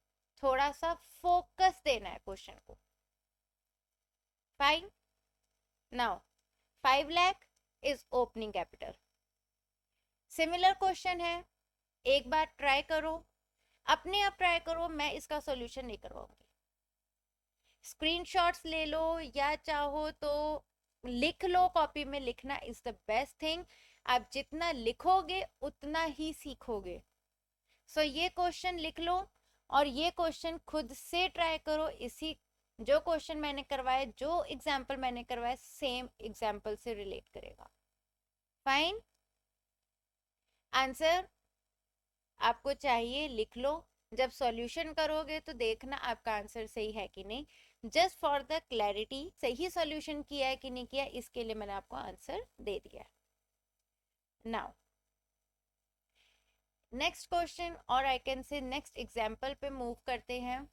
थोड़ा सा फोकस देना है क्वेश्चन को। Fine. Now 5,00,000 is opening capital. Similar question है, एक बार ट्राई करो, अपने आप ट्राई करो, मैं इसका सॉल्यूशन नहीं करवाऊंगी। स्क्रीनशॉट्स ले लो या चाहो तो लिख लो, कॉपी में लिखना इज द बेस्ट थिंग। आप जितना लिखोगे उतना ही सीखोगे। सो ये क्वेश्चन लिख लो और ये क्वेश्चन खुद से ट्राई करो। इसी जो क्वेश्चन मैंने करवाए, जो एग्जाम्पल मैंने करवाए, सेम एग्जाम्पल से रिलेट करेगा। फाइन। आंसर आपको चाहिए, लिख लो। जब सॉल्यूशन करोगे तो देखना आपका आंसर सही है कि नहीं। जस्ट फॉर द क्लैरिटी, सही सॉल्यूशन किया है कि नहीं किया, इसके लिए मैंने आपको आंसर दे दिया। नाउ नेक्स्ट क्वेश्चन, और I can say next example पे मूव करते हैं।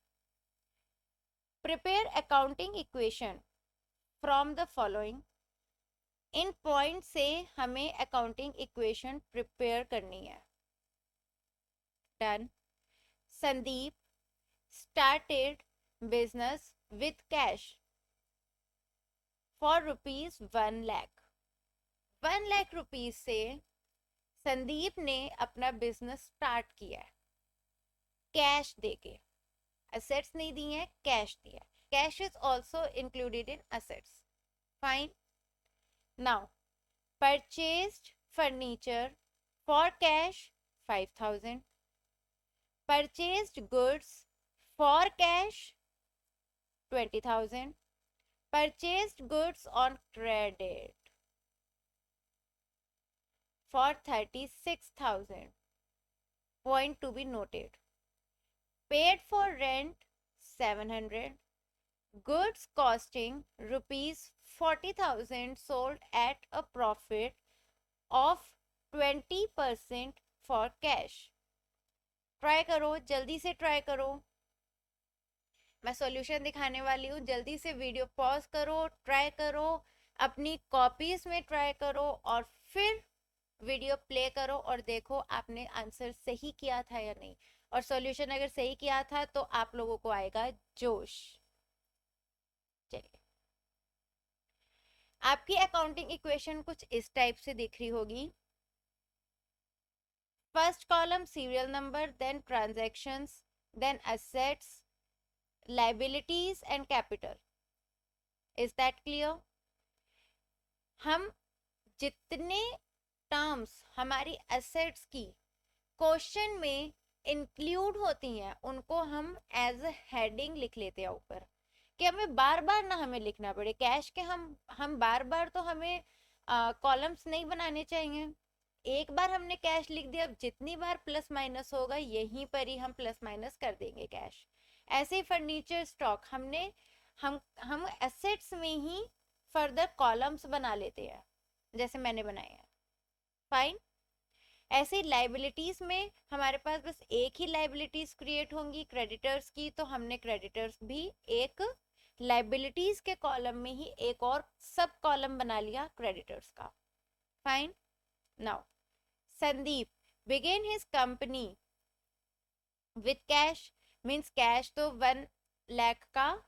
Prepare accounting equation from the following. In point से हमें अकाउंटिंग इक्वेशन प्रिपेयर करनी है। Done. Sandeep started business with cash for rupees 1,00,000। 1,00,000 rupees से संदीप ने अपना बिजनेस स्टार्ट किया है कैश देके। एसेट्स नहीं दी है, कैश दिया। Cash is also included in assets. Fine. Now purchased furniture for cash 5,000। Purchased goods for cash 20,000। Purchased goods on credit for 36,000। Point to be noted. Paid for rent 700। Goods costing rupees 40,000 sold at a profit of 20% for cash। Try करो, जल्दी से try करो। मैं solution दिखाने वाली हूँ, जल्दी से वीडियो पॉज करो, ट्राई करो, अपनी कॉपीज में ट्राई करो और फिर वीडियो प्ले करो और देखो आपने आंसर सही किया था या नहीं। और सॉल्यूशन अगर सही किया था तो आप लोगों को आएगा जोश। चलिए, आपकी अकाउंटिंग इक्वेशन कुछ इस टाइप से दिख रही होगी। First column serial number, then transactions, then assets, liabilities and capital। Is that clear? हम जितने टर्म्स हमारी एसेट्स की क्वेश्चन में इंक्लूड होती हैं उनको हम एज अ हेडिंग लिख लेते हैं ऊपर, कि हमें बार बार ना हमें लिखना पड़े कैश के। हम बार बार तो हमें कॉलम्स नहीं बनाने चाहिए। एक बार हमने कैश लिख दिया, अब जितनी बार प्लस माइनस होगा यहीं पर ही हम प्लस माइनस कर देंगे कैश। ऐसे ही फर्नीचर स्टॉक हम एसेट्स में ही फर्दर कॉलम्स बना लेते हैं जैसे मैंने बनाए हैं। फाइन। ऐसे ही लाइबिलिटीज में हमारे पास बस एक ही लाइबिलिटीज क्रिएट होंगी क्रेडिटर्स की, तो हमने क्रेडिटर्स भी एक लाइबिलिटीज के कॉलम में ही एक और सब कॉलम बना लिया क्रेडिटर्स का। Fine. Now Sandeep begin his company with cash, means cash तो 1 लाख का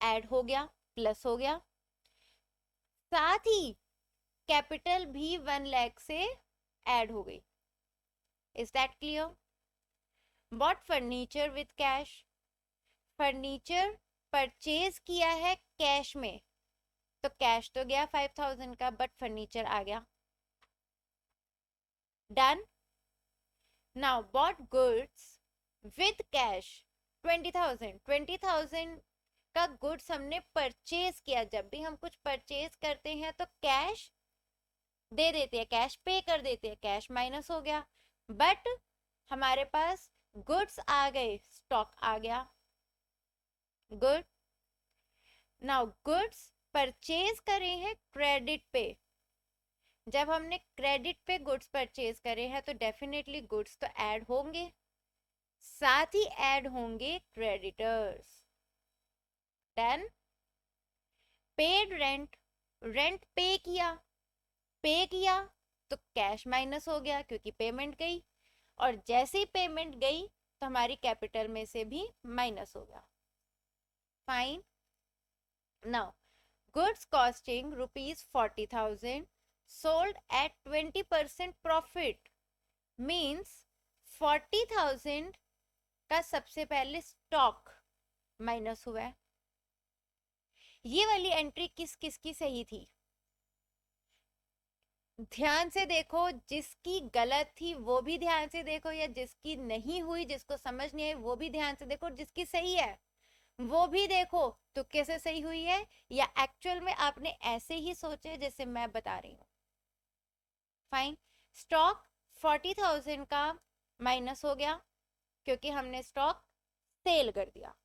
ऐड हो गया, प्लस हो गया, साथ ही कैपिटल भी 1 लाख से ऐड हो गई। Is that clear? Bought furniture with cash, furniture purchase किया है कैश में, तो कैश तो गया 5000 का, बट फर्नीचर आ गया। Done. Now bought goods with cash 20,000 का गुड्स हमने परचेज किया। जब भी हम कुछ परचेज करते हैं तो कैश दे देते हैं, कैश पे कर देते हैं, कैश माइनस हो गया, बट हमारे पास गुड्स आ गए, स्टॉक आ गया। गुड। नाउ गुड्स परचेज करे हैं क्रेडिट पे, जब हमने क्रेडिट पे गुड्स परचेज करे हैं तो डेफिनेटली गुड्स तो ऐड होंगे, साथ ही ऐड होंगे creditors. Done. Paid rent, rent पे किया तो कैश माइनस हो गया क्योंकि पेमेंट गई, और जैसे ही पेमेंट गई तो हमारी कैपिटल में से भी माइनस हो गया। Fine. Now goods costing ₹40,000 sold at 20% profit, means 40,000 का सबसे पहले स्टॉक माइनस हुआ है। ये वाली एंट्री किस किस की सही थी? ध्यान से देखो, जिसकी गलत थी वो भी ध्यान से देखो, या जिसकी नहीं हुई, जिसको समझ नहीं आई वो भी ध्यान से देखो, जिसकी सही है वो भी देखो तो कैसे सही हुई है, या एक्चुअल में आपने ऐसे ही सोचे जैसे मैं बता रही हूँ। फाइन। स्टॉक 40,000 का माइनस हो गया क्योंकि हमने स्टॉक सेल कर दिया।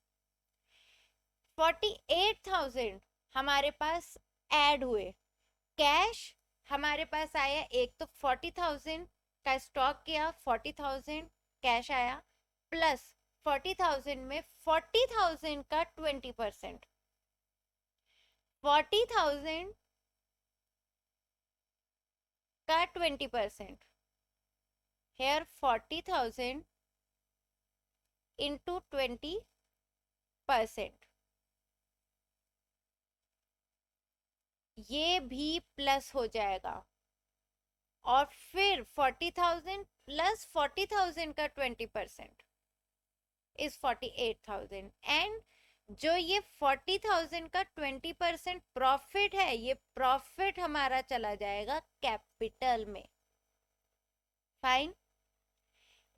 48,000 हमारे पास ऐड हुए, कैश हमारे पास आया एक, तो 40,000 का स्टॉक किया, 40,000 कैश आया, प्लस 40,000 में 40,000 का 20%, 40,000 का 20%, हेयर 40,000 इंटू 20%, ये भी प्लस हो जाएगा, और फिर 40,000 प्लस 40,000 का 20% इज 48,000, एंड जो ये 40,000 का 20% प्रॉफिट है, ये प्रॉफिट हमारा चला जाएगा कैपिटल में। फाइन।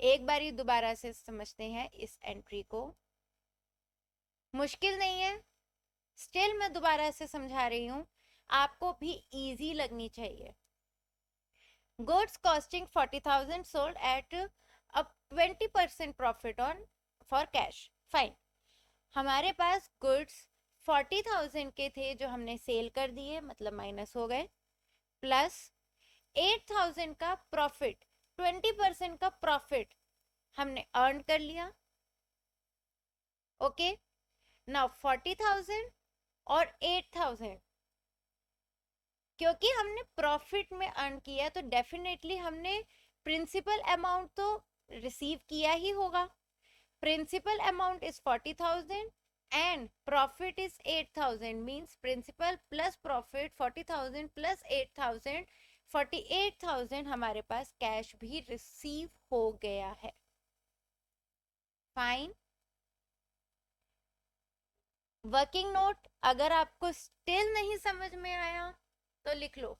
एक बार ही दोबारा से समझते हैं इस एंट्री को, मुश्किल नहीं है, स्टिल मैं दोबारा से समझा रही हूं, आपको भी इजी लगनी चाहिए। Goods costing 40,000 sold at a 20% profit on for cash. Fine. हमारे पास गुड्स 40,000 के थे जो हमने सेल कर दिए, मतलब माइनस हो गए, प्लस 8,000 का प्रॉफिट, 20% का प्रॉफिट हमने अर्न कर लिया। ओके। नाउ 40,000 और 8,000, क्योंकि हमने प्रॉफिट में अर्न किया तो डेफिनेटली हमने प्रिंसिपल अमाउंट तो रिसीव किया ही होगा। Principal amount is 40,000 and profit is 8,000, means principal plus profit 40,000 plus 8,000, 48,000 हमारे पास कैश भी रिसीव हो गया है। फाइन। वर्किंग नोट, अगर आपको स्टिल नहीं समझ में आया तो लिख लो,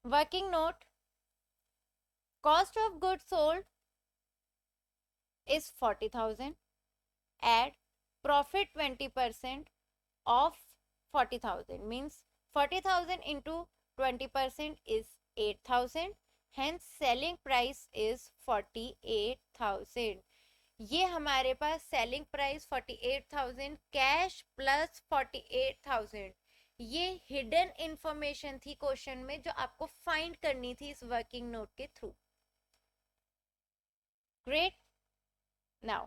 working note, cost of good sold is 40,000. Add profit 20% of 40,000 means 40,000 into 20% is 8,000. Hence selling price is 48,000. ये हमारे पास सेलिंग प्राइस 48,000 कैश प्लस 48,000, ये हिडन इंफॉर्मेशन थी क्वेश्चन में जो आपको फाइंड करनी थी इस वर्किंग नोट के through. Great. Now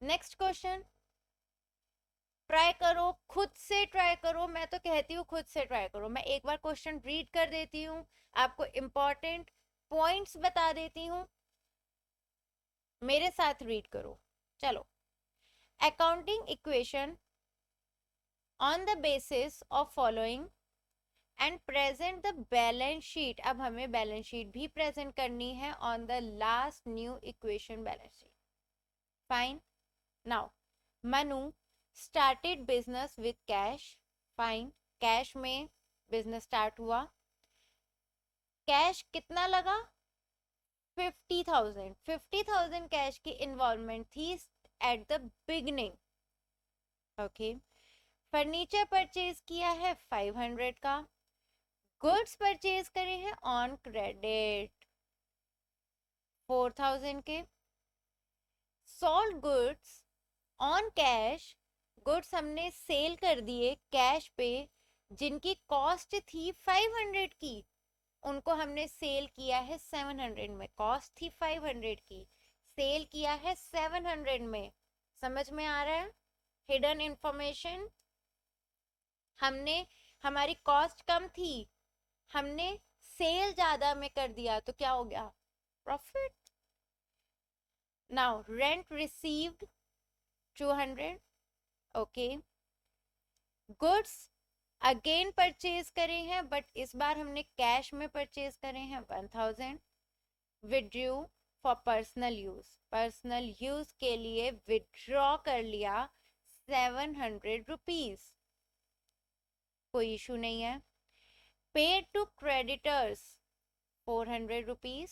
next question. Try करो, खुद से ट्राई करो. मैं तो कहती हूँ खुद से ट्राई करो. मैं एक बार क्वेश्चन रीड कर देती हूँ, आपको इंपॉर्टेंट पॉइंट्स बता देती हूँ, मेरे साथ रीड करो. चलो. Accounting equation on the basis of following and present the balance sheet. अब हमें बैलेंस शीट भी प्रेजेंट करनी है on the last new equation balance sheet. Fine. Now Manu started business with cash. Fine. Cash में business start हुआ. Cash कितना लगा? 50,000. 50,000 cash की इन्वॉल्वमेंट थी at the beginning. Okay. Furniture purchase किया है 500 का. गुड्स परचेज करे हैं ऑन क्रेडिट 4,000 के. Sold goods on cash. Goods हमने सेल कर दिए कैश पे, जिनकी कॉस्ट थी 500 की, उनको हमने सेल किया है 700 में. कॉस्ट थी 500 की, सेल किया है 700 में. समझ में आ रहा है? Hidden information. हमने, हमारी कॉस्ट कम थी, हमने सेल ज्यादा में कर दिया, तो क्या हो गया? Profit. Now rent received 200. Okay. Goods again purchase करे हैं, बट इस बार हमने कैश में परचेज करे हैं 1000. Withdrew for personal use. Personal use के लिए विड्रॉ कर लिया 700 रुपीज. कोई इशू नहीं है. Paid to creditors 400 rupees.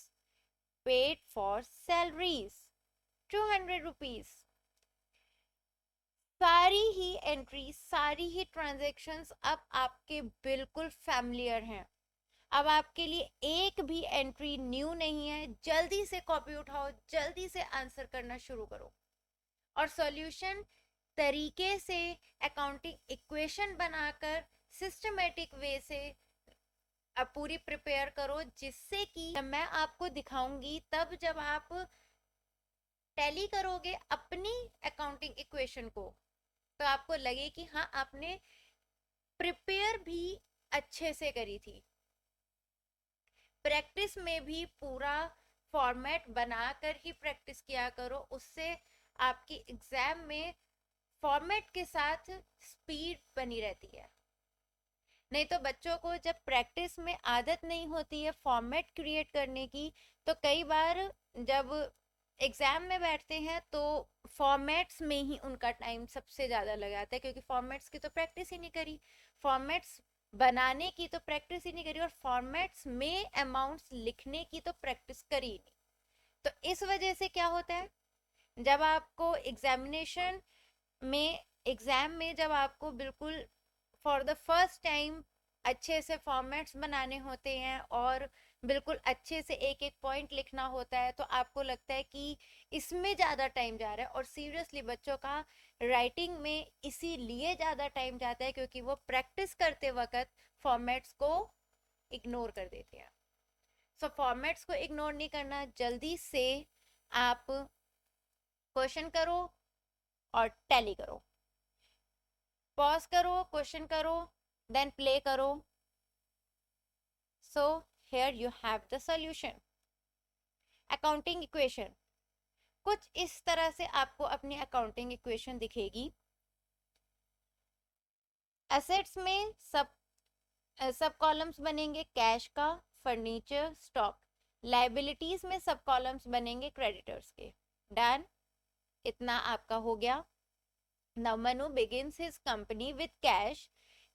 Paid for salaries 200 rupees. सारी ही एंट्री, सारी ही ट्रांजैक्शंस अब आपके बिल्कुल फैमिलियर हैं. अब आपके लिए एक भी एंट्री न्यू नहीं है. जल्दी से कॉपी उठाओ, जल्दी से आंसर करना शुरू करो और सॉल्यूशन तरीके से अकाउंटिंग इक्वेशन बनाकर सिस्टमेटिक वे से अब पूरी प्रिपेयर करो, जिससे कि मैं आपको दिखाऊंगी तब जब आप टैली करोगे अपनी अकाउंटिंग इक्वेशन को, तो आपको लगे कि हाँ आपने प्रिपेयर भी अच्छे से करी थी. प्रैक्टिस में भी पूरा फॉर्मेट बनाकर ही प्रैक्टिस किया करो, उससे आपकी एग्जाम में फॉर्मेट के साथ स्पीड बनी रहती है. नहीं तो बच्चों को जब प्रैक्टिस में आदत नहीं होती है फॉर्मेट क्रिएट करने की, तो कई बार जब एग्जाम में बैठते हैं तो फॉर्मेट्स में ही उनका टाइम सबसे ज़्यादा लगाता है, क्योंकि फॉर्मेट्स की तो प्रैक्टिस ही नहीं करी, फॉर्मेट्स बनाने की तो प्रैक्टिस ही नहीं करी, और फॉर्मेट्स में अमाउंट्स लिखने की तो प्रैक्टिस करी ही नहीं. तो इस वजह से क्या होता है, जब आपको एग्जामिनेशन में, एग्जाम में जब आपको बिल्कुल फॉर द फर्स्ट टाइम अच्छे से फॉर्मेट्स बनाने होते हैं और बिल्कुल अच्छे से एक एक पॉइंट लिखना होता है, तो आपको लगता है कि इसमें ज़्यादा टाइम जा रहा है. और सीरियसली बच्चों का राइटिंग में इसीलिए ज़्यादा टाइम जाता है क्योंकि वो प्रैक्टिस करते वक्त फॉर्मेट्स को इग्नोर कर देते हैं. सो फॉर्मेट्स को इग्नोर नहीं करना, जल्दी से आप क्वेश्चन करो और टैली करो. पॉज करो, क्वेश्चन करो, देन प्ले करो. सो here you have the solution. Accounting equation कुछ इस तरह से आपको अपनी अकाउंटिंग इक्वेशन दिखेगी. एसेट्स में सब कॉलम्स बनेंगे कैश का, फर्नीचर, स्टॉक. लाइबिलिटीज में सब कॉलम्स बनेंगे क्रेडिटर्स के. डन. इतना आपका हो गया. Now Manu begins his company with cash.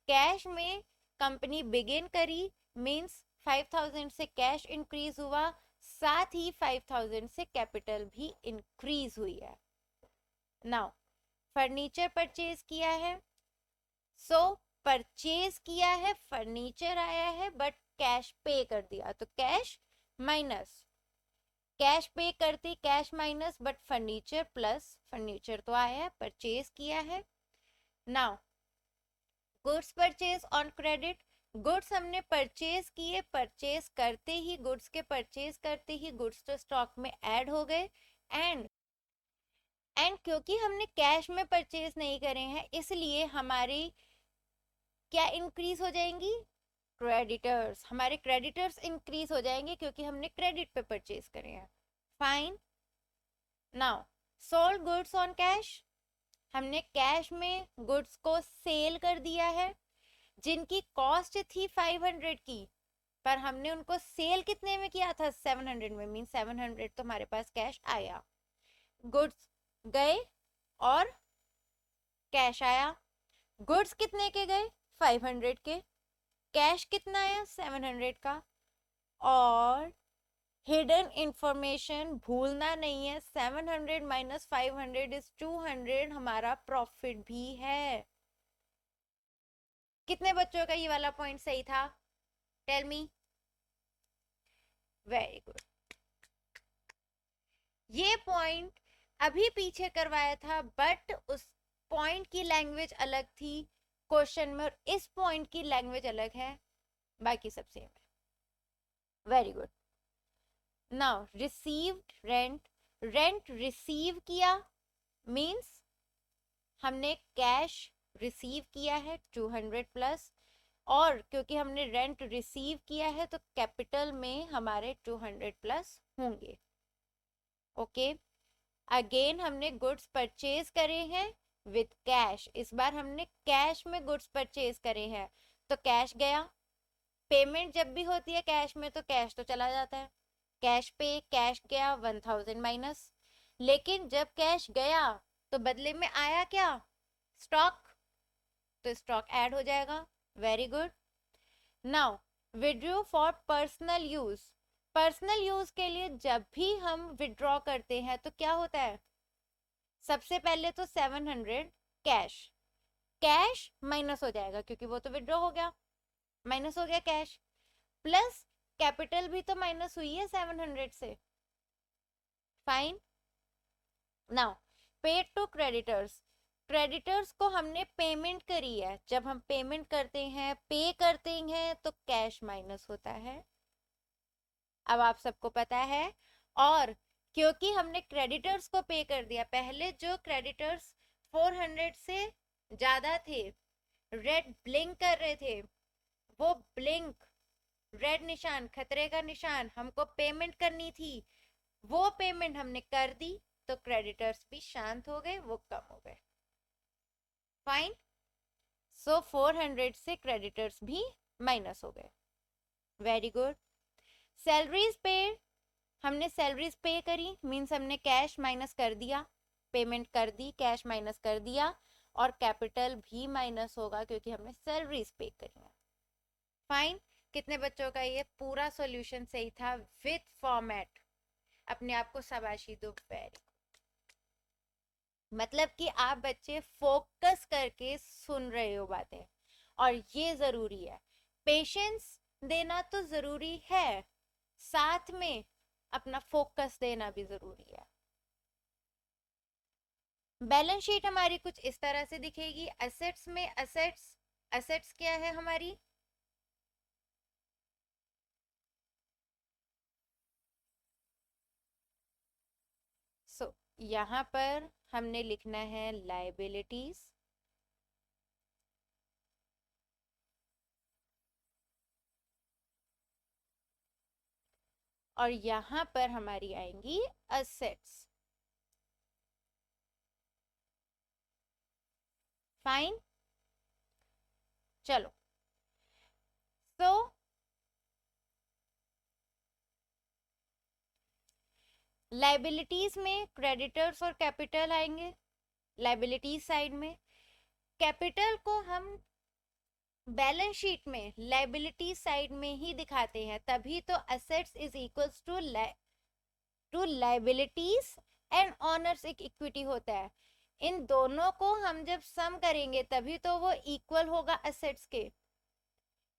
Cash में कंपनी बिगिन करी मीन्स 5000 से कैश इंक्रीज हुआ, साथ ही 5000 से कैपिटल भी इंक्रीज हुई है। नाउ फर्नीचर परचेज किया है, सो परचेज किया है, फर्नीचर आया है, बट कैश पे कर दिया, तो कैश माइनस, कैश पे करते cash minus, but furniture plus, furniture तो आया है, परचेज किया है। Now goods purchase on credit, goods हमने परचेज किए, परचेज करते ही गुड्स के परचेज करते ही गुड्स तो स्टॉक में ऐड हो गए, एंड क्योंकि हमने कैश में परचेज नहीं करे हैं इसलिए हमारी क्या इंक्रीज हो जाएंगी, क्रेडिटर्स, हमारे क्रेडिटर्स इंक्रीज हो जाएंगे क्योंकि हमने क्रेडिट पे परचेज करे हैं। Fine. Now sold goods on cash, हमने कैश में गुड्स को सेल कर दिया है, जिनकी कॉस्ट थी 500 की, पर हमने उनको सेल कितने में किया था, 700 में, मीन 700 तो हमारे पास कैश आया, गुड्स गए और कैश आया, गुड्स कितने के गए, 500 के, कैश कितना आया, 700 का, और हिडन इंफॉर्मेशन भूलना नहीं है, 700 माइनस 500 इज 200, हमारा प्रॉफिट भी है। कितने बच्चों का ये वाला पॉइंट सही था, टेल मी। Very good. ये पॉइंट अभी पीछे करवाया था, बट उस पॉइंट की लैंग्वेज अलग थी क्वेश्चन में, और इस पॉइंट की लैंग्वेज अलग है, बाकी सब सेम है। Very good. Now received rent, rent receive किया मींस हमने कैश रिसीव किया है 200 प्लस, और क्योंकि हमने रेंट रिसीव किया है तो कैपिटल में हमारे 200 प्लस होंगे। ओके, अगेन हमने गुड्स परचेज करे हैं विद कैश, इस बार हमने कैश में गुड्स परचेज करे हैं, तो कैश गया, पेमेंट जब भी होती है कैश में तो कैश तो चला जाता है, कैश पे कैश गया 1000 माइनस, लेकिन जब कैश गया तो बदले में आया क्या, स्टॉक, तो स्टॉक ऐड हो जाएगा। Very good. Now withdraw for personal use, personal use के लिए जब भी हम विड्रॉ करते हैं तो क्या होता है, सबसे पहले तो 700 कैश, कैश माइनस हो जाएगा क्योंकि वो तो विड्रॉ हो गया, माइनस हो गया कैश, प्लस कैपिटल भी तो माइनस हुई है 700 से। Fine. Now paid to creditors, creditors को हमने पेमेंट करी है, जब हम पेमेंट करते हैं पे करते हैं तो कैश माइनस होता है, अब आप सबको पता है। और क्योंकि हमने क्रेडिटर्स को पे कर दिया, पहले जो क्रेडिटर्स 400 से ज्यादा थे, रेड ब्लिंक कर रहे थे, वो ब्लिंक रेड निशान, खतरे का निशान, हमको पेमेंट करनी थी, वो पेमेंट हमने कर दी, तो क्रेडिटर्स भी शांत हो गए, वो कम हो गए। फाइन। सो 400 से क्रेडिटर्स भी माइनस हो गए। Very good. सैलरीज पे, हमने सैलरीज पे करी मीन्स हमने कैश माइनस कर दिया, पेमेंट कर दी, कैश माइनस कर दिया, और कैपिटल भी माइनस होगा क्योंकि हमने सैलरीज पे करी है। फाइन। कितने बच्चों का ये पूरा सॉल्यूशन सही था विथ फॉर्मेट, अपने आप को शाबाशी दो। वेरी, मतलब कि आप बच्चे फोकस करके सुन रहे हो बातें, और ये जरूरी है, पेशेंस देना तो जरूरी है, साथ में अपना फोकस देना भी जरूरी है। बैलेंस शीट हमारी कुछ इस तरह से दिखेगी, एसेट्स में एसेट्स, एसेट्स क्या है हमारी, यहाँ पर हमने लिखना है लाइबिलिटीज, और यहाँ पर हमारी आएंगी असेट्स। फाइन। चलो, तो लाइबिलिटीज में क्रेडिटर्स और कैपिटल आएंगे, लाइबिलिटीज साइड में, कैपिटल को हम बैलेंस शीट में लाइबिलिटी साइड में ही दिखाते हैं, तभी तो assets is equals to liabilities and owners एक इक्विटी होता है। इन दोनों को हम जब सम करेंगे तभी तो वो इक्वल होगा असेट्स के।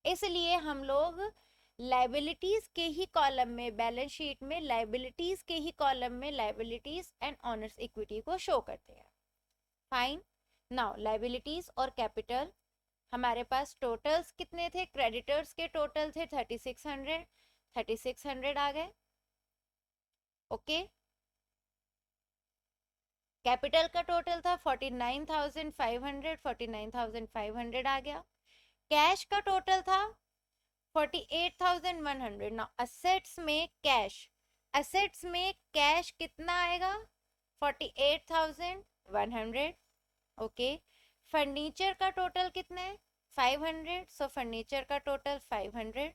इसलिए हम लोग लाइबिलिटीज के ही कॉलम में, बैलेंस शीट में लाइबिलिटीज के ही कॉलम में लाइबिलिटीज एंड ऑनर्स इक्विटी को शो करते हैं। फाइन। नाउ लाइबिलिटीज और कैपिटल, हमारे पास टोटल्स कितने थे? क्रेडिटर्स के टोटल थे 3600 आ गए। ओके। कैपिटल का टोटल था 49,500 आ गया। कैश का टोटल था 48,100। नाउ असेट्स में कैश कितना आएगा? 48,100। ओके। फर्नीचर का टोटल कितना है? 500, सो फर्नीचर का टोटल 500।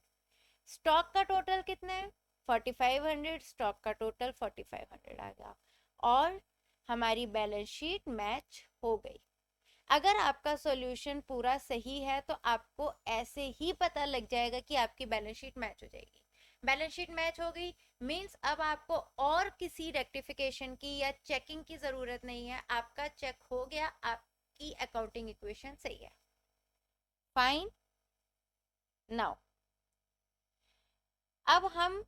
स्टॉक का टोटल कितना है? 4500, स्टॉक का टोटल 4500 आ गया। और हमारी बैलेंस शीट मैच हो गई। अगर आपका सॉल्यूशन पूरा सही है तो आपको ऐसे ही पता लग जाएगा कि आपकी बैलेंस शीट मैच हो जाएगी। बैलेंस शीट मैच हो गई मींस अब आपको और किसी रेक्टिफिकेशन की या चेकिंग की जरूरत नहीं है, आपका चेक हो गया, आपकी अकाउंटिंग इक्वेशन सही है। फाइन। नाउ अब हम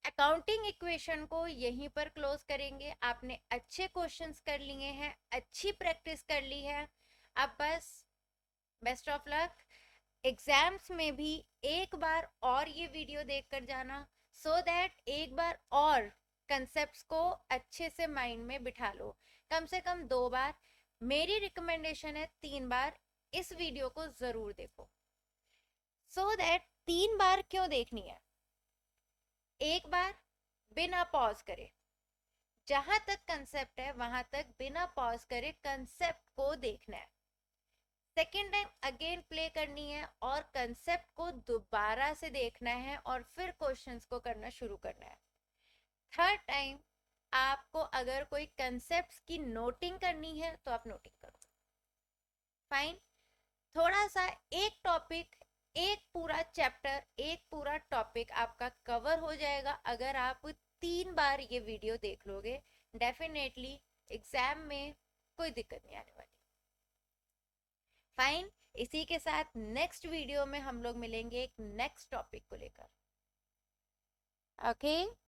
अकाउंटिंग इक्वेशन को यहीं पर क्लोज करेंगे। आपने अच्छे क्वेश्चंस कर लिए हैं, अच्छी प्रैक्टिस कर ली है। अब बस बेस्ट ऑफ लक। एग्जाम्स में भी एक बार और ये वीडियो देखकर जाना, सो दैट एक बार और कंसेप्ट्स को अच्छे से माइंड में बिठा लो। कम से कम 2 बार, मेरी रिकमेंडेशन है 3 बार इस वीडियो को जरूर देखो। सो दैट 3 बार क्यों देखनी है? एक बार बिना पॉज करे, जहां तक कंसेप्ट है वहां तक बिना पॉज करे कंसेप्ट को देखना है। सेकेंड टाइम अगेन प्ले करनी है और कंसेप्ट को दोबारा से देखना है और फिर क्वेश्चंस को करना शुरू करना है। थर्ड टाइम आपको अगर कोई कंसेप्ट्स की नोटिंग करनी है तो आप नोटिंग करो। फाइन। थोड़ा सा एक टॉपिक, एक पूरा चैप्टर, एक पूरा टॉपिक आपका कवर हो जाएगा अगर आप 3 बार ये वीडियो देख लोगे। डेफिनेटली एग्जाम में कोई दिक्कत नहीं आने वाली। फाइन। इसी के साथ नेक्स्ट वीडियो में हम लोग मिलेंगे एक नेक्स्ट टॉपिक को लेकर। ओके।